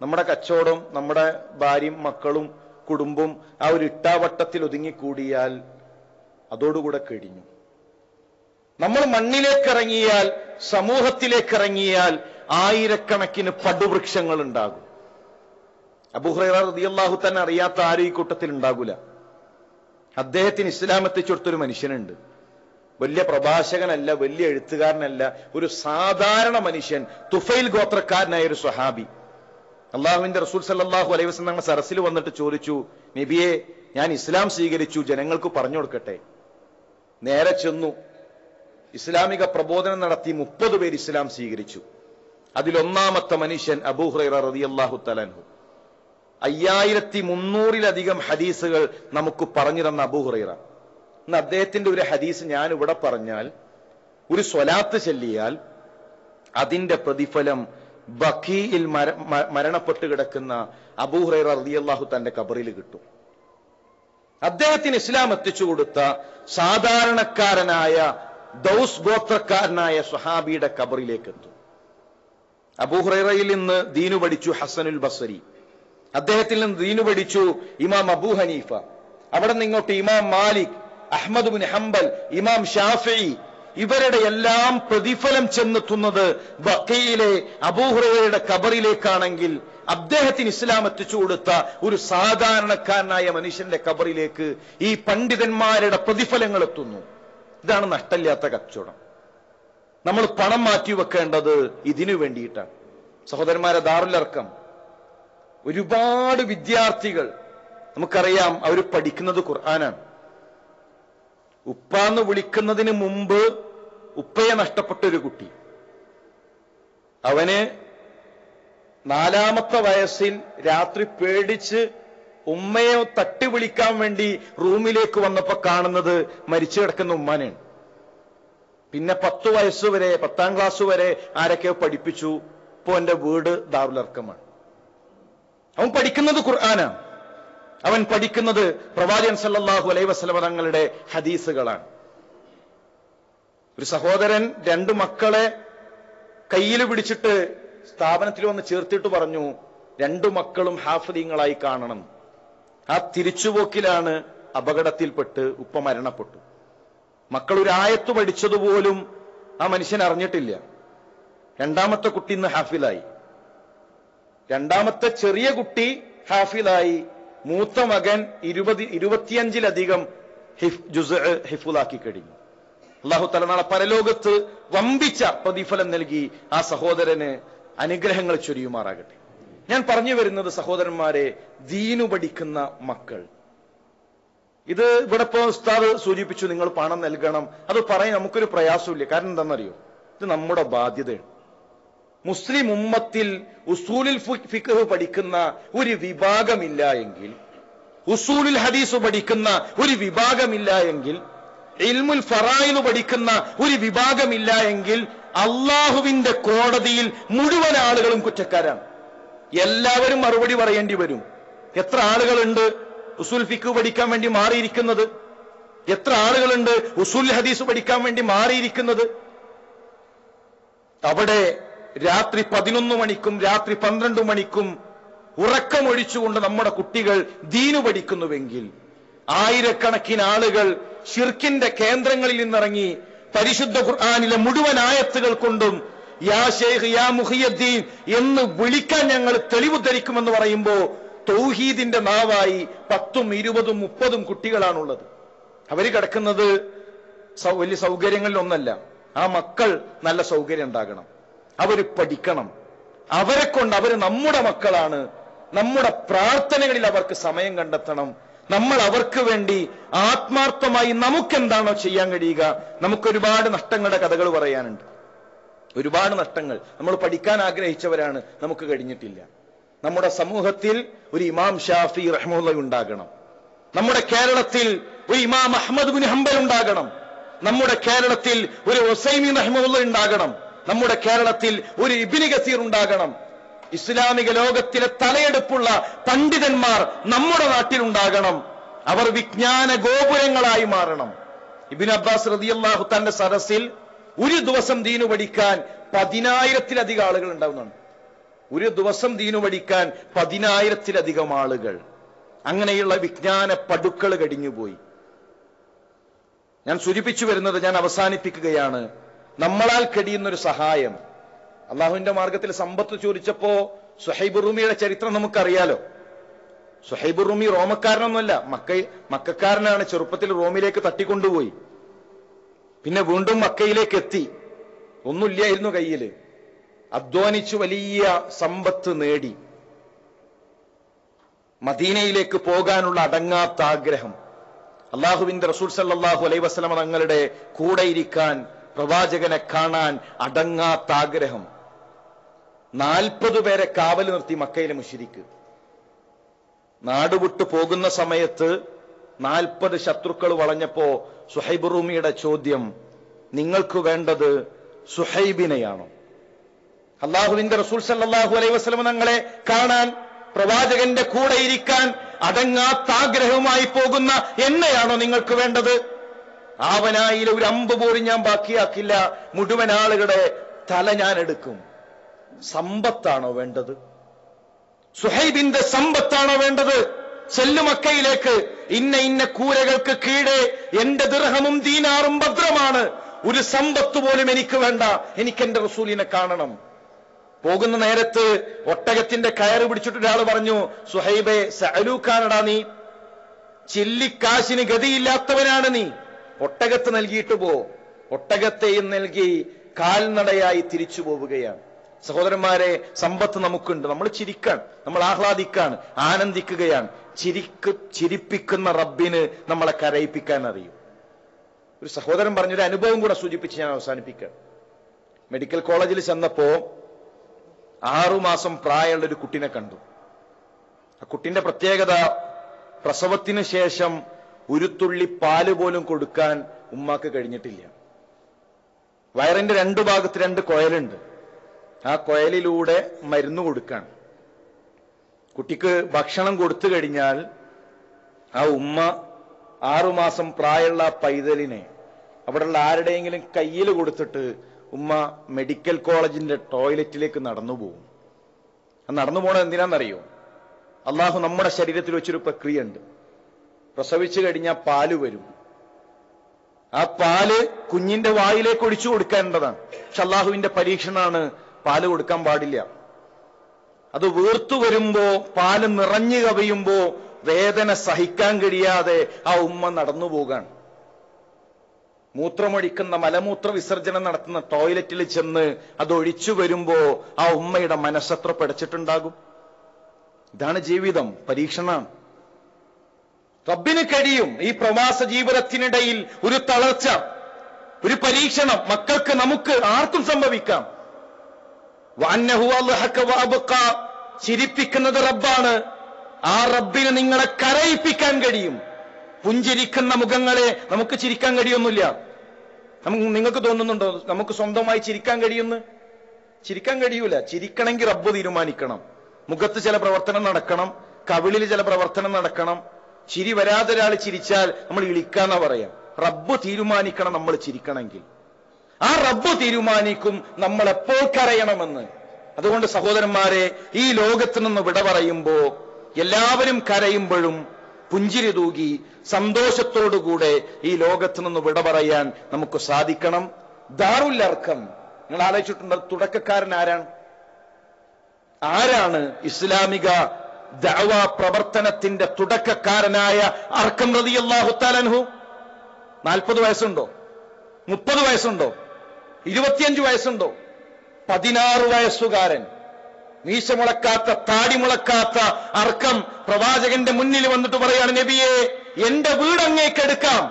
S1: നമ്മുടെ കച്ചവടം, നമ്മുടെ ഭാര്യയും മക്കളും കുടുംബവും ആ ഒരു ഇട്ടാവട്ടത്തിൽ ഒതുങ്ങിക്കൂടിയാൽ അതോടുകൂടെ കഴിഞ്ഞു. നമ്മൾ മണ്ണിലേക്ക് ഇറങ്ങിയാൽ, സമൂഹത്തിലേക്ക് ഇറങ്ങിയാൽ ആയിരക്കണക്കിന് പടുവൃക്ഷങ്ങൾ ഉണ്ടാകും. അബൂ ഹുറൈറ റളിയല്ലാഹു തന്നെ അറിയാത്ത ആരും ഈ കൂട്ടത്തിൽ ഉണ്ടാകൂല. അദ്ദേഹത്തിന് ഇസ്ലാം എത്തിച്ചു കൊടുത്തൊരു മനുഷ്യനുണ്ട്. വലിയ പ്രഭാഷകനല്ല, വലിയ എഴുത്തുകാരനല്ല, ഒരു സാധാരണ മനുഷ്യൻ, തുഫൈൽ ഗോത്രക്കാരനായ ഒരു സ്വഹാബി. അള്ളാഹുവിന്റെ റസൂൽ സല്ലല്ലാഹു അലൈഹി വസല്ലം ഞങ്ങൾ സരസിൽ വന്നിട്ട് ചോദിച്ചു, നബിയെ, ഞാൻ ഇസ്ലാം സ്വീകരിച്ചു, ജനങ്ങൾക്ക് പറഞ്ഞു കൊടുക്കട്ടെ. നേരെ ചെന്നു, ഇസ്ലാമിക പ്രബോധനം നടത്തി 30 പേര് ഇസ്ലാം സ്വീകരിച്ചു. അതിലൊന്നാമത്തെ മനുഷ്യൻ അബൂ ഹുറൈറ റളിയല്ലാഹു തആല അൻഹു. 5300-ലധികം ഹദീസുകൾ നമുക്ക് പറഞ്ഞു തന്ന അബൂ ഹുറൈറ. ഇന്ന് അദ്ദേഹത്തിന്റെ ഒരു ഹദീസ് ഞാൻ ഇവിടെ പറഞ്ഞാൽ, ഒരു സ്വലാത്ത് ചൊല്ലിയാൽ അതിന്റെ പ്രതിഫലം ബഖീയിൽ മരണപ്പെട്ട് കിടക്കുന്ന അബൂ ഹുറൈറ റളിയല്ലാഹു തന്റെ ഖബറിൽ കിട്ടും. അദ്ദേഹത്തിന് ഇസ്ലാം എത്തിച്ചു കൊടുത്ത സാധാരണക്കാരനായ ദൗസ് ഗോത്രക്കാരനായ സ്വഹാബിയുടെ ഖബറിലേക്ക് എത്തും. അബൂ ഹുറൈറയിൽ നിന്ന് ദീനു പഠിച്ചു ഹസനുൽ ബസ്രി, അദ്ദേഹത്തിൽ നിന്ന് ദീനു പഠിച്ചു ഇമാം അബൂ ഹനീഫ, അവിടെ നിന്ന് ഇങ്ങോട്ട് ഇമാം മാലിക്, അഹ്മദ് ബിൻ ഹംബൽ, ഇമാം ഷാഫിഈ, ഇവരുടെ എല്ലാം പ്രതിഫലം ചെന്നെത്തുന്നത് ബഖീയിലെ അബൂ ഹുറൈറയുടെ ഖബറിലേക്കാണെങ്കിൽ, അദ്ദേഹത്തിന് ഇസ്ലാം എത്തിച്ചു കൊടുത്ത ഒരു സാധാരണക്കാരനായ മനുഷ്യന്റെ ഖബറിലേക്ക് ഈ പണ്ഡിതന്മാരുടെ പ്രതിഫലങ്ങൾ എത്തുന്നു. ഇതാണ് നഷ്ടമില്ലാത്ത കച്ചവടം. നമ്മൾ പണം മാറ്റി വെക്കേണ്ടത് ഇതിനു വേണ്ടിയിട്ടാണ്. സഹോദരന്മാരെ, ദാറുൽ അർക്കം ഒരുപാട് വിദ്യാർത്ഥികൾ നമുക്കറിയാം, അവർ പഠിക്കുന്നത് ഖുർആനാണ്. ഉപ്പാന്ന് വിളിക്കുന്നതിന് മുമ്പ് ഉപ്പയെ നഷ്ടപ്പെട്ട ഒരു കുട്ടി, അവന് 4-ാമത്തെ വയസ്സിൽ രാത്രി പേടിച്ച് ഉമ്മയെ തട്ടി വിളിക്കാൻ വേണ്ടി റൂമിലേക്ക് വന്നപ്പോ കാണുന്നത് മരിച്ചു കിടക്കുന്ന ഉമ്മാനെയാണ്. പിന്നെ 10 വയസ്സുവരെ, 10ാം ക്ലാസ് വരെ ആരൊക്കെയോ പഠിപ്പിച്ചു. ഇപ്പോ എന്റെ വീട് ദാറുൽ അർക്കമാണ്. അവൻ പഠിക്കുന്നത് ഖുർആനാണ്. അവൻ പഠിക്കുന്നത് പ്രവാചകൻ സല്ലല്ലാഹു അലൈഹി വസല്ലം തങ്ങളുടെ ഹദീസുകളാണ്. ഒരു സഹോദരൻ 2 മക്കളെ കയ്യിൽ പിടിച്ചിട്ട് സ്ഥാപനത്തിൽ വന്ന് ചേർത്തിട്ട് പറഞ്ഞു, 2 മക്കളും ഹാഫിദീങ്ങളായി കാണണം. ആ തിരിച്ചുപോക്കിലാണ് അപകടത്തിൽപ്പെട്ട് ഉപ്പ മരണപ്പെട്ടു. മക്കൾ ഒരു ആയത്ത് പഠിച്ചതുപോലും ആ മനുഷ്യൻ അറിഞ്ഞിട്ടില്ല. 2ാമത്തെ കുട്ടി ഇന്ന് ഹാഫിലായി, 2ാമത്തെ ചെറിയ കുട്ടി ഹാഫിലായി, മൂത്ത മകൻ 25-ലധികം ഹിഫുലാക്കി കഴിഞ്ഞു. അല്ലാഹു തആല നാളെ പരലോകത്ത് വമ്പിച്ച പ്രതിഫലം നൽകി ആ സഹോദരന് അനുഗ്രഹങ്ങൾ ചൊരിയുമാറാകട്ടെ. ഞാൻ പറഞ്ഞു വരുന്നത്, സഹോദരന്മാരെ, ദീനു പഠിക്കുന്ന മക്കൾ, ഇത് ഇവിടെ ഇപ്പോ ഉസ്താദ് സൂചിപ്പിച്ചു, നിങ്ങൾ പണം നൽകണം. അത് പറയാൻ നമുക്കൊരു പ്രയാസമില്ല. കാരണം എന്താണെന്നറിയോ, ഇത് നമ്മുടെ ബാധ്യതയാണ്. മുസ്ലിം ഉമ്മത്തിൽ ഉസൂലുൽ ഫിഖ് പഠിക്കുന്ന ഒരു വിഭാഗമില്ല എങ്കിൽ, ഉസൂലുൽ ഹദീസ് പഠിക്കുന്ന ഒരു വിഭാഗമില്ല എങ്കിൽ, ഇൽമുൽ ഫറായിദ് പഠിക്കുന്ന ഒരു വിഭാഗമില്ല എങ്കിൽ, അള്ളാഹുവിന്റെ കോടതിയിൽ മുഴുവൻ ആളുകളും കുറ്റക്കാരാണ്. എല്ലാവരും മറുപടി പറയേണ്ടി വരും. എത്ര ആളുകളുണ്ട് ഉസൂൽ ഫിഖ് പഠിക്കാൻ വേണ്ടി മാറിയിരിക്കുന്നത്? എത്ര ആളുകളുണ്ട് ഉസൂൽ ഹദീസ് പഠിക്കാൻ വേണ്ടി മാറിയിരിക്കുന്നത്? അവിടെ രാത്രി 11 മണിക്കും രാത്രി 12 മണിക്കും ഉറക്കമൊഴിച്ചുകൊണ്ട് നമ്മുടെ കുട്ടികൾ ദീനു പഠിക്കുന്നുവെങ്കിൽ, ആയിരക്കണക്കിന് ആളുകൾ ശിർക്കിന്റെ കേന്ദ്രങ്ങളിൽ നിന്നിറങ്ങി പരിശുദ്ധ ഖുർആനിലെ മുഴുവൻ ആയത്തുകൾ കൊണ്ടും യാ ശൈഖ് യാ മുഹിയുദ്ദീൻ എന്ന് വിളിക്കാൻ ഞങ്ങൾ തെളിവ് ധരിക്കുമെന്ന് പറയുമ്പോ തൗഹീദിന്റെ നാവായി 10ഉം 20ഉം 30ഉം കുട്ടികളാണുള്ളത്. അവര് കിടക്കുന്നത് വലിയ സൗകര്യങ്ങളിലൊന്നല്ല. ആ മക്കൾ നല്ല സൗകര്യം ഉണ്ടാകണം, അവര് പഠിക്കണം. അവരെ കൊണ്ട്, അവര് നമ്മുടെ മക്കളാണ്. നമ്മുടെ പ്രാർത്ഥനകളിൽ അവർക്ക് സമയം കണ്ടെത്തണം. നമ്മൾ അവർക്ക് വേണ്ടി ആത്മാർത്ഥമായി നമുക്കെന്താണോ ചെയ്യാൻ കഴിയുക. നമുക്കൊരുപാട് നഷ്ടങ്ങളുടെ കഥകൾ പറയാനുണ്ട്, ഒരുപാട് നഷ്ടങ്ങൾ. നമ്മൾ പഠിക്കാൻ ആഗ്രഹിച്ചവരാണ്, നമുക്ക് കഴിഞ്ഞിട്ടില്ല. നമ്മുടെ സമൂഹത്തിൽ ഒരു ഇമാം ഷാഫി റഹ്മത്തുള്ളാഹി ഉണ്ടാകണം. നമ്മുടെ കേരളത്തിൽ ഒരു ഇമാം അഹ്മദ് ബിൻ ഹംബൽ ഉണ്ടാകണം. നമ്മുടെ കേരളത്തിൽ ഒരു ഉസൈമീൻ റഹ്മത്തുള്ളാഹി ഉണ്ടാകണം. നമ്മുടെ കേരളത്തിൽ ഒരു ഇബ്നു കസീർ ഉണ്ടാകണം. ഇസ്ലാമിക ലോകത്തിലെ തലയെടുപ്പുള്ള പണ്ഡിതന്മാർ നമ്മുടെ നാട്ടിൽ ഉണ്ടാകണം. അവർ വിജ്ഞാന ഗോപുരങ്ങളായി മാറണം. ഇബ്നു അബ്ബാസ് റളിയല്ലാഹു തന്റെ സദസ്സിൽ ഒരു ദിവസം ദീനു പഠിക്കാൻ 10,000-ലധികം ആളുകൾ ഉണ്ടാവുന്നതാണ്. ഒരു ദിവസം ദീനു പഠിക്കാൻ 10,000-ലധികം ആളുകൾ. അങ്ങനെയുള്ള വിജ്ഞാന പടുക്കൾ കഴിഞ്ഞുപോയി. ഞാൻ സൂചിപ്പിച്ചു വരുന്നത്, ഞാൻ അവസാനിപ്പിക്കുകയാണ്, നമ്മളാൽ കഴിയുന്നൊരു സഹായം. അള്ളാഹുവിന്റെ മാർഗത്തിൽ സമ്പത്ത് ചോദിച്ചപ്പോ സുഹൈബ് റൂമിയുടെ ചരിത്രം നമുക്കറിയാലോ. സുഹൈബ് റൂമി റോമക്കാരനൊന്നുമല്ല, മക്കക്കാരനാണ്. ചെറുപ്പത്തിൽ റോമിലേക്ക് തട്ടിക്കൊണ്ടുപോയി, പിന്നെ വീണ്ടും മക്കയിലേക്ക് എത്തി. ഒന്നുമില്ലായിരുന്നു കയ്യില്. അധ്വാനിച്ചു വലിയ സമ്പത്ത് നേടി മദീനയിലേക്ക് പോകാനുള്ള അടങ്ങാത്ത ആഗ്രഹം. അള്ളാഹുവിന്റെ റസൂൽ സല്ലല്ലാഹു അലൈഹി വസല്ലം തങ്ങളുടെ കൂടെ ഇരിക്കാൻ, പ്രവാചകനെ കാണാൻ അടങ്ങാത്ത ആഗ്രഹം. 40 പേരെ കാവൽ നിർത്തി മക്കയിലെ മുശ്രിക്ക്. നാടുവിട്ടു പോകുന്ന സമയത്ത് 40 ശത്രുക്കൾ വളഞ്ഞപ്പോ സുഹൈബ് റൂമിയുടെ ചോദ്യം, നിങ്ങൾക്ക് വേണ്ടത് സുഹൈബിനെയാണോ? അള്ളാഹുവിന്റെ റസൂൽ സല്ലല്ലാഹു അലൈഹി വസല്ലം തങ്ങളെ കാണാൻ, പ്രവാചകന്റെ കൂടെ ഇരിക്കാൻ അടങ്ങാത്ത ആഗ്രഹവുമായി പോകുന്ന എന്നെയാണോ നിങ്ങൾക്ക് വേണ്ടത്? ആവനായിലെ ഒരു അമ്പ് പോലും ഞാൻ ബാക്കിയാക്കില്ല, മുഴുവൻ ആളുകളുടെ തല ഞാൻ എടുക്കും. സമ്പത്താണോ വേണ്ടത്? സുഹൈബിന്റെ സമ്പത്താണോ വേണ്ടത്? ചെല്ലു മക്കയിലേക്ക്, ഇന്ന കൂരകൾക്ക് കീഴെ എന്റെ ദിർഹമും ദീനാറും ഭദ്രമാണ്, ഒരു സമ്പത്ത് പോലും എനിക്ക് വേണ്ട, എനിക്ക് എന്റെ റസൂലിനെ കാണണം. പോകുന്ന നേരത്ത് ഒട്ടകത്തിന്റെ കയറ് പിടിച്ചിട്ട് ഒരാൾ പറഞ്ഞു, സുഹൈബെ, സഅലൂക്കാനടാ നീ, ചില്ലിക്കാശിന് ഗതിയില്ലാത്തവനാണ് നീ, ഒട്ടകത്ത് നൽകിയിട്ട് പോ. ഒട്ടകത്തെയും നൽകി കാൽനടയായി തിരിച്ചു പോവുകയാണ്. സഹോദരന്മാരെ, സമ്പത്ത് നമുക്കുണ്ട്, നമ്മൾ ചിരിക്കാൻ, നമ്മൾ ആഹ്ലാദിക്കാൻ, ആനന്ദിക്കുകയാണ്. ചിരിപ്പിക്കുന്ന റബ്ബിന് നമ്മളെ കരയിപ്പിക്കാൻ അറിയും. ഒരു സഹോദരൻ പറഞ്ഞൊരു അനുഭവം കൂടെ സൂചിപ്പിച്ച് ഞാൻ അവസാനിപ്പിക്കാം. മെഡിക്കൽ കോളേജിൽ ചെന്നപ്പോ 6 മാസം പ്രായമുള്ള ഒരു കുട്ടിനെ കണ്ടു. ആ കുട്ടിന്റെ പ്രത്യേകത, പ്രസവത്തിന് ശേഷം ഒരു തുള്ളി പാല് പോലും കൊടുക്കാൻ ഉമ്മാക്ക് കഴിഞ്ഞിട്ടില്ല. വയറിന്റെ 2 ഭാഗത്ത് 2 കുഴലുണ്ട്. ആ കുഴലിലൂടെ മരുന്ന് കൊടുക്കാൻ. കുട്ടിക്ക് ഭക്ഷണം കൊടുത്തു കഴിഞ്ഞാൽ ആ ഉമ്മ 6 മാസം പ്രായമുള്ള പൈതലിനെ അവിടെയുള്ള ആരുടെയെങ്കിലും കയ്യിൽ കൊടുത്തിട്ട് ഉമ്മ മെഡിക്കൽ കോളേജിന്റെ ടോയ്ലറ്റിലേക്ക് നടന്നു പോകും. നടന്നു പോണത് എന്തിനാണെന്നറിയോ? അള്ളാഹു നമ്മുടെ ശരീരത്തിൽ വെച്ചൊരു പ്രക്രിയ ഉണ്ട്. പ്രസവിച്ചു കഴിഞ്ഞാൽ പാല് വരും. ആ പാല് കുഞ്ഞിന്റെ വായിലേക്ക് ഒഴിച്ചു കൊടുക്കേണ്ടതാണ്. പക്ഷെ അള്ളാഹുവിന്റെ പരീക്ഷണമാണ്, പാല് കൊടുക്കാൻ പാടില്ല. അത് വീർത്തു വരുമ്പോ, പാല് നിറഞ്ഞു കവിയുമ്പോ വേദന സഹിക്കാൻ കഴിയാതെ ആ ഉമ്മ നടന്നു പോകാൻ. മൂത്രമൊഴിക്കുന്ന, മലമൂത്ര വിസർജനം നടത്തുന്ന ടോയ്ലറ്റിൽ ചെന്ന് അത് ഒഴിച്ചു വരുമ്പോ ആ ഉമ്മയുടെ മനസ്സത്ര പിടച്ചിട്ടുണ്ടാകും. ഇതാണ് ജീവിതം, പരീക്ഷണമാണ്. റബ്ബിന് കഴിയും ഈ പ്രവാസ ജീവിതത്തിനിടയിൽ ഒരു തളർച്ച, ഒരു പരീക്ഷണം മക്കൾക്ക്, നമുക്ക് ആർക്കും സംഭവിക്കാം. ചിരിപ്പിക്കുന്നത് റബ്ബാണ്. ആ റബ്ബിന് നിങ്ങളെ കരയിപ്പിക്കാൻ കഴിയും. പുഞ്ചിരിക്കുന്ന മുഖങ്ങളെ നമുക്ക് ചിരിക്കാൻ കഴിയൊന്നുമില്ല. നിങ്ങൾക്ക് തോന്നുന്നുണ്ടോ നമുക്ക് സ്വന്തമായി ചിരിക്കാൻ കഴിയുന്നു? ചിരിക്കാൻ കഴിയൂല. ചിരിക്കണമെങ്കിൽ റബ്ബ് തീരുമാനിക്കണം. മുഖത്ത് ചില പ്രവർത്തനം നടക്കണം, കവിളിൽ ചില പ്രവർത്തനം നടക്കണം. ചിരി വരാതെ ഒരാൾ ചിരിച്ചാൽ നമ്മൾ ഇളിക്കാന്നാ പറയാം. റബ്ബ് തീരുമാനിക്കണം നമ്മൾ ചിരിക്കണമെങ്കിൽ. ആ റബ്ബ് തീരുമാനിക്കും നമ്മൾ എപ്പോൾ കരയണമെന്ന്. അതുകൊണ്ട് സഹോദരന്മാരെ, ഈ ലോകത്ത് നിന്ന് വിട പറയുമ്പോ എല്ലാവരും കരയുമ്പോഴും പുഞ്ചിരി തൂകി സന്തോഷത്തോടുകൂടെ ഈ ലോകത്ത് നിന്ന് വിട പറയാൻ നമുക്ക് സാധിക്കണം. ദാറുൽ അർഖം, നിങ്ങൾ ആലോചിച്ചിട്ടുണ്ട്, തുടക്കക്കാരൻ ആരാണ്? ആരാണ് ഇസ്ലാമിക ദഅവ പ്രവർത്തനത്തിന്റെ തുടക്കക്കാരനായ അർഖം റളിയല്ലാഹു തആല അൻഹു? 40 വയസ്സുണ്ടോ? 30 വയസ്സുണ്ടോ? 25 വയസ്സുണ്ടോ? 16 വയസ്സുകാരൻ, മീശ മുളക്കാത്ത, താടി മുളക്കാത്ത അർഖം പ്രവാചകന്റെ മുന്നിൽ വന്നിട്ട് പറയാണ്, നബിയെ, എന്റെ വീട് അങ്ങേക്കെടുക്കാം.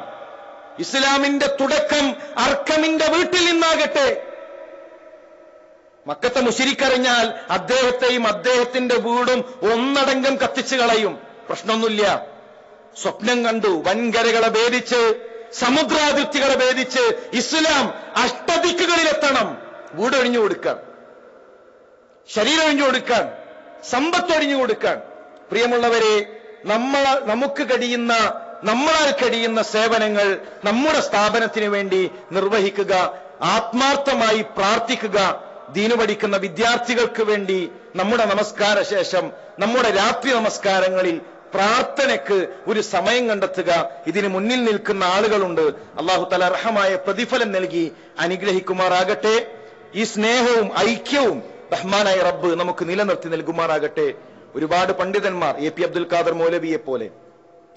S1: ഇസ്ലാമിന്റെ തുടക്കം അർഖമിന്റെ വീട്ടിൽ നിന്നാകട്ടെ. മക്കത്തെ മുശ്രിക്കറിഞ്ഞാൽ അദ്ദേഹത്തെയും അദ്ദേഹത്തിന്റെ വീടും ഒന്നടങ്കം കത്തിച്ചു കളയും. പ്രശ്നമൊന്നുമില്ല. സ്വപ്നം കണ്ടു, വൻകരകളെ ഭേദിച്ച്, സമുദ്രാതിർത്തികളെ ഭേദിച്ച് ഇസ്ലാം അഷ്ടദിക്കുകളിലെത്തണം. വീട് ഒഴിഞ്ഞു കൊടുക്കാൻ, ശരീരം ഒഴിഞ്ഞു കൊടുക്കാൻ, സമ്പത്തൊഴിഞ്ഞു കൊടുക്കാൻ. പ്രിയമുള്ളവരെ, നമ്മളാൽ കഴിയുന്ന സേവനങ്ങൾ നമ്മുടെ സ്ഥാപനത്തിന് വേണ്ടി നിർവഹിക്കുക, ആത്മാർത്ഥമായി പ്രാർത്ഥിക്കുക. ദീനു പഠിക്കുന്ന വിദ്യാർത്ഥികൾക്ക് വേണ്ടി നമ്മുടെ നമസ്കാര ശേഷം, നമ്മുടെ രാത്രി നമസ്കാരങ്ങളിൽ പ്രാർത്ഥനയ്ക്ക് ഒരു സമയം കണ്ടെത്തുക. ഇതിന് മുന്നിൽ നിൽക്കുന്ന ആളുകളുണ്ട്. അല്ലാഹു തആല അർഹമായ പ്രതിഫലം നൽകി അനുഗ്രഹിക്കുമാറാകട്ടെ. ഈ സ്നേഹവും ഐക്യവും റഹ്മാനായ റബ്ബ് നമുക്ക് നിലനിർത്തി നൽകുമാറാകട്ടെ. ഒരുപാട് പണ്ഡിതന്മാർ എ പി അബ്ദുൽ ഖാദർ മൗലവിയെ പോലെ,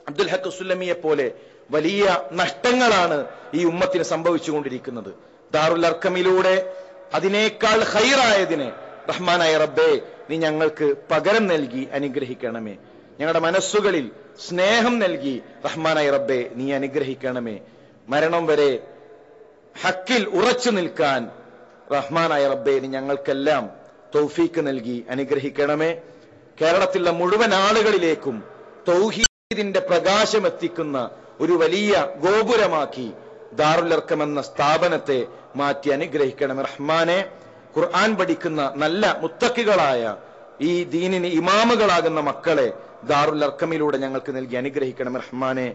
S1: അബ്ദുൽ ഹക്ക് സുല്ലമിയെ പോലെ വലിയ നഷ്ടങ്ങളാണ് ഈ ഉമ്മത്തിന് സംഭവിച്ചുകൊണ്ടിരിക്കുന്നത്. ദാറുൽ അർക്കമിലൂടെ അതിനേക്കാൾ ഖൈറായതിനെ റഹ്മാനായ റബ്ബേ നീ ഞങ്ങൾക്ക് പകരം നൽകി അനുഗ്രഹിക്കണമേ. ഞങ്ങളുടെ മനസ്സുകളിൽ സ്നേഹം നൽകി റഹ്മാനായ റബ്ബേ നീ അനുഗ്രഹിക്കണമേ. മരണം വരെ ഹക്കിൽ ഉറച്ചു നിൽക്കാൻ റഹ്മാനായ റബ്ബേ നീ ഞങ്ങൾക്കെല്ലാം തൗഫീക്ക് നൽകി അനുഗ്രഹിക്കണമേ. കേരളത്തിലുള്ള മുഴുവൻ ആളുകളിലേക്കും തൗഹീദിന്റെ പ്രകാശം എത്തിക്കുന്ന ഒരു വലിയ ഗോപുരമാക്കി ദാറുൽ അർക്കം എന്ന സ്ഥാപനത്തെ മാറ്റി അനുഗ്രഹിക്കണമേ റഹ്മാനെ. ഖുർആൻ പഠിക്കുന്ന നല്ല മുത്തഖികളായ ഈ ദീനിന് ഇമാമുകളാകുന്ന മക്കളെ ദാറുൽ അർക്കമിലൂടെ ഞങ്ങൾക്ക് നൽകി അനുഗ്രഹിക്കണമേ റഹ്മാനെ.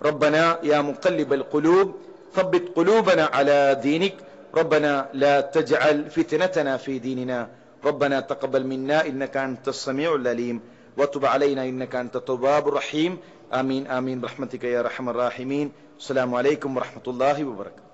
S1: റബ്ബന യാ മുഖല്ലിബൽ ഖുലൂബ് ثبت قلوبنا على دينك ربنا لا تجعل فتنتنا في ديننا ربنا تقبل منا إنك أنت السميع العليم وتب علينا إنك أنت التواب الرحيم آمين آمين برحمتك يا أرحم الراحمين. السلام عليكم ورحمة الله وبركاته.